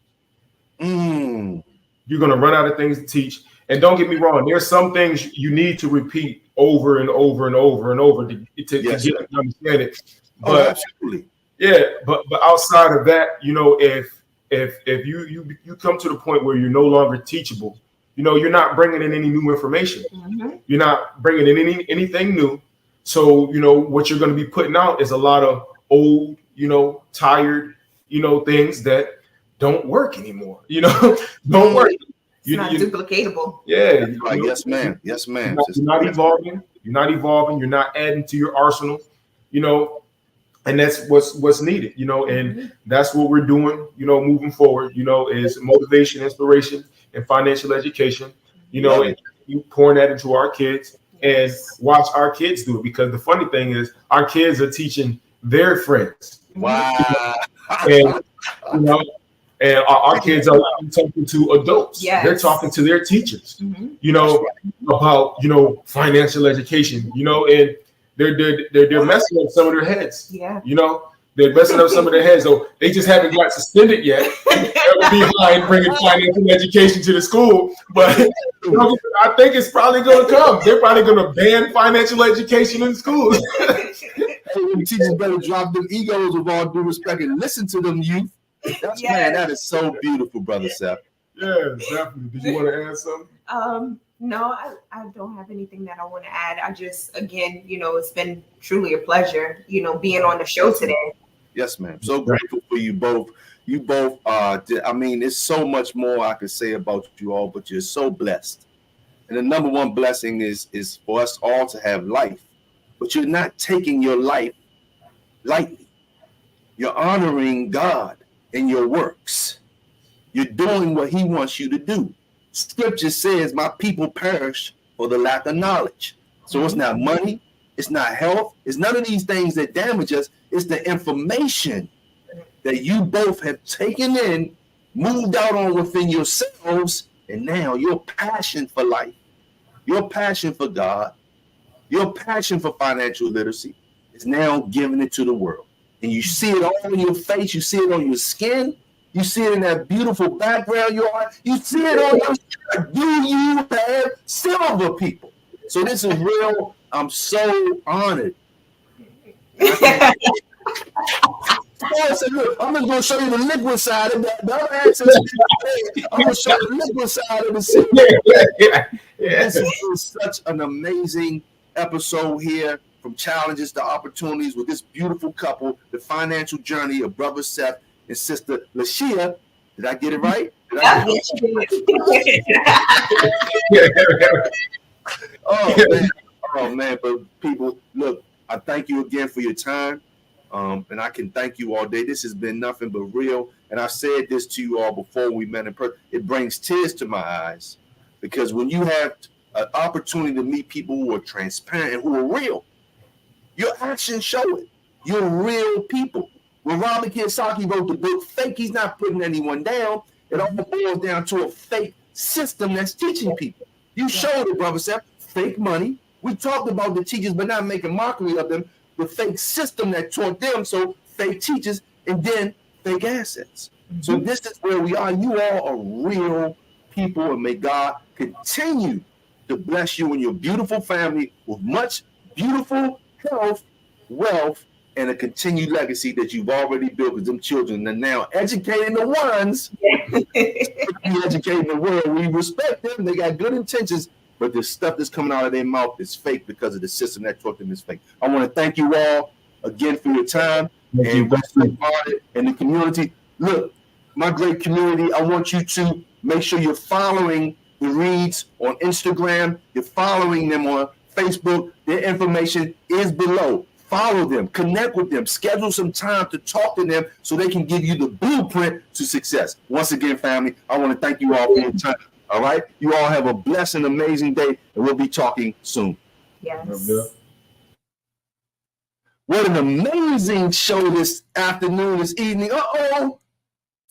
You're gonna run out of things to teach. And don't get me wrong, there's some things you need to repeat over and over and over and over to get to understand it. But
absolutely.
Yeah, but outside of that, you know, if you come to the point where you're no longer teachable, you know, you're not bringing in any new information.
Mm-hmm.
You're not bringing in anything new. So, you know, what you're going to be putting out is a lot of old, you know, tired, you know, things that don't work anymore. You know, don't work.
It's not duplicatable.
Yeah.
Like, yes, ma'am. Yes, ma'am.
You're not evolving. You're not evolving. You're not adding to your arsenal. You know, and that's what's needed. You know, and that's what we're doing. You know, moving forward. You know, is motivation, inspiration, and financial education. You know, and you pouring that into our kids. And watch our kids do it, because the funny thing is our kids are teaching their friends.
Wow.
And you know, and our kids are talking to adults.
Yes.
They're talking to their teachers.
Mm-hmm.
You know, about, you know, financial education. You know, and they're messing up some of their heads.
Yeah.
You know, they're messing up some of their heads. So they just haven't got suspended yet. They're behind bringing financial education to the school, but you know, I think it's probably going to come. They're probably going to ban financial education in schools.
Teachers better drop them egos with all due respect and listen to them youth. Man, that is so beautiful, brother Seth.
Yeah, definitely. Did you want to add something?
No, I don't have anything that I want to add. I just, again, you know, it's been truly a pleasure, you know, being on the show today.
Yes, ma'am. So grateful for you both. You both I mean, there's so much more I could say about you all, but you're so blessed. And the number one blessing is for us all to have life. But you're not taking your life lightly. You're honoring God in your works. You're doing what he wants you to do. Scripture says, my people perish for the lack of knowledge. So it's not money. It's not health. It's none of these things that damage us. It's the information that you both have taken in, moved out on within yourselves, and now your passion for life, your passion for God, your passion for financial literacy is now giving it to the world. And you see it all on your face. You see it on your skin. You see it in that beautiful background you are. You see it on your shirt. Do you have silver, people? So this is real. I'm so honored. Look, I'm just going to show you the liquid side of that. The other answer is I'm going to show you the liquid side of the city. This is such an amazing episode here, from challenges to opportunities, with this beautiful couple, the financial journey of brother Seth and sister Lashia. Did I get it right? Oh man, but people, look, I thank you again for your time. And I can thank you all day. This has been nothing but real. And I said this to you all before we met in person. It brings tears to my eyes, because when you have an opportunity to meet people who are transparent and who are real. Your actions show it. You're real people. When Robert Kiyosaki wrote the book Fake, he's not putting anyone down. It all boils down to a fake system that's teaching people. You showed it, brother Seth. Fake money. We talked about the teachers, but not making mockery of them. The fake system that taught them, so fake teachers, and then fake assets. So this is where we are. You all are real people, and may God continue to bless you and your beautiful family with much beautiful health, wealth, and a continued legacy that you've already built, because them children are now educating the ones, educating the world. We respect them. They got good intentions, but the stuff that's coming out of their mouth is fake because of the system that taught them is fake. I want to thank you all again for your time and the community. Look, my great community, I want you to make sure you're following the Reeds on Instagram. You're following them on Facebook. Their information is below. Follow them, connect with them, schedule some time to talk to them so they can give you the blueprint to success. Once again, family, I want to thank you all for your time. All right? You all have a blessed and amazing day, and we'll be talking soon.
Yes.
What an amazing show this afternoon, this evening.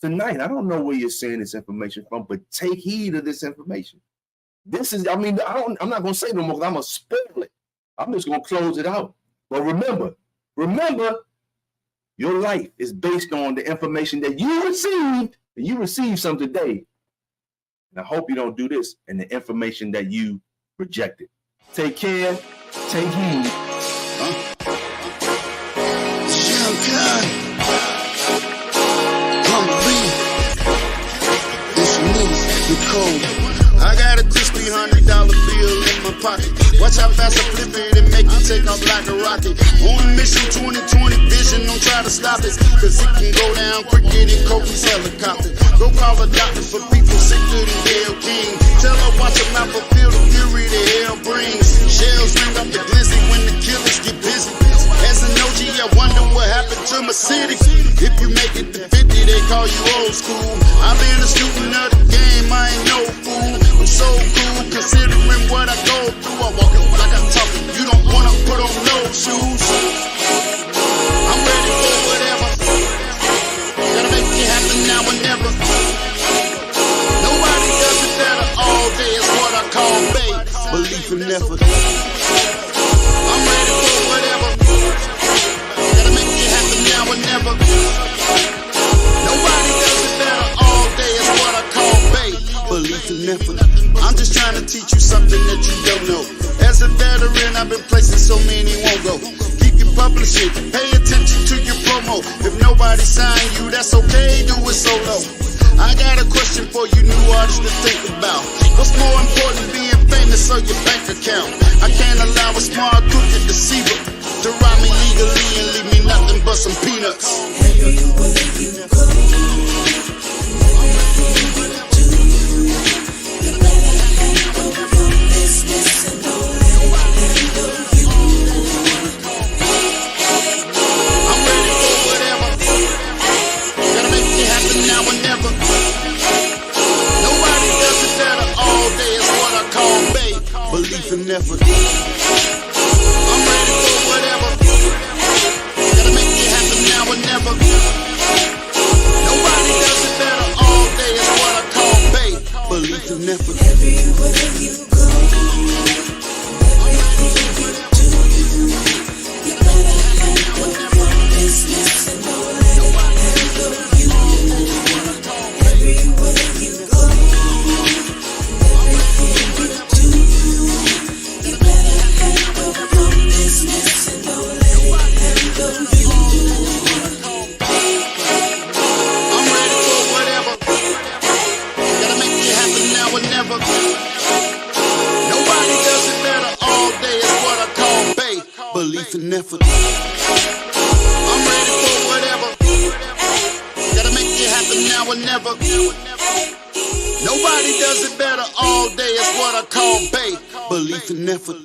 Tonight, I don't know where you're seeing this information from, but take heed of this information. This is, I'm not going to say no more because I'm going to spoil it. I'm just going to close it out. But remember, your life is based on the information that you received, and you received some today. And I hope you don't do this and the information that you rejected. Take care, take heed.
I got a crispy $100 bill in my pocket. Watch how fast I flip it and make it take off like a rocket. On a mission 2020 vision, don't try to stop it, cause it can go down quicker than Kobe's helicopter. Go call a doctor for people sicker than Gail King. Tell her watch her mouth fulfill the fury that hell brings. Shells ring up the glizzy when the killers get busy. As an OG, I wonder what happened to my city. If you make it to 50, they call you old school. I've been a student of the game, I ain't no fool. I'm so cool, considering what I go through. I walk it like I talk it. You don't wanna put on no shoes. I'm ready for whatever. Gotta make it happen now or never. Nobody does it better all day. It's what I call bait. Belief in effort. I'm ready for whatever. Gotta make it happen now or never. Nobody does it better all day. It's what I call bait. Belief in effort. I'm just trying to teach you something that you don't know. As a veteran, I've been places so many won't go. Keep your publishing, pay attention to your promo. If nobody signed you, that's okay, do it solo. I got a question for you new artists to think about. What's more important, being famous or your bank account? I can't allow a smart crooked deceiver to rob me legally and leave me nothing but some peanuts. Belief in effort. I'm ready for whatever. Gotta make it happen now or never. Nobody does it better all day. It's what I call bait. Belief in effort. Everywhere you go, you better handle your business and don't let it handle you. Everywhere you go, everything you do. Belief in effort. I'm ready for whatever. Gotta make it happen now or never. Nobody does it better all day. It's what I call bait. Belief in effort.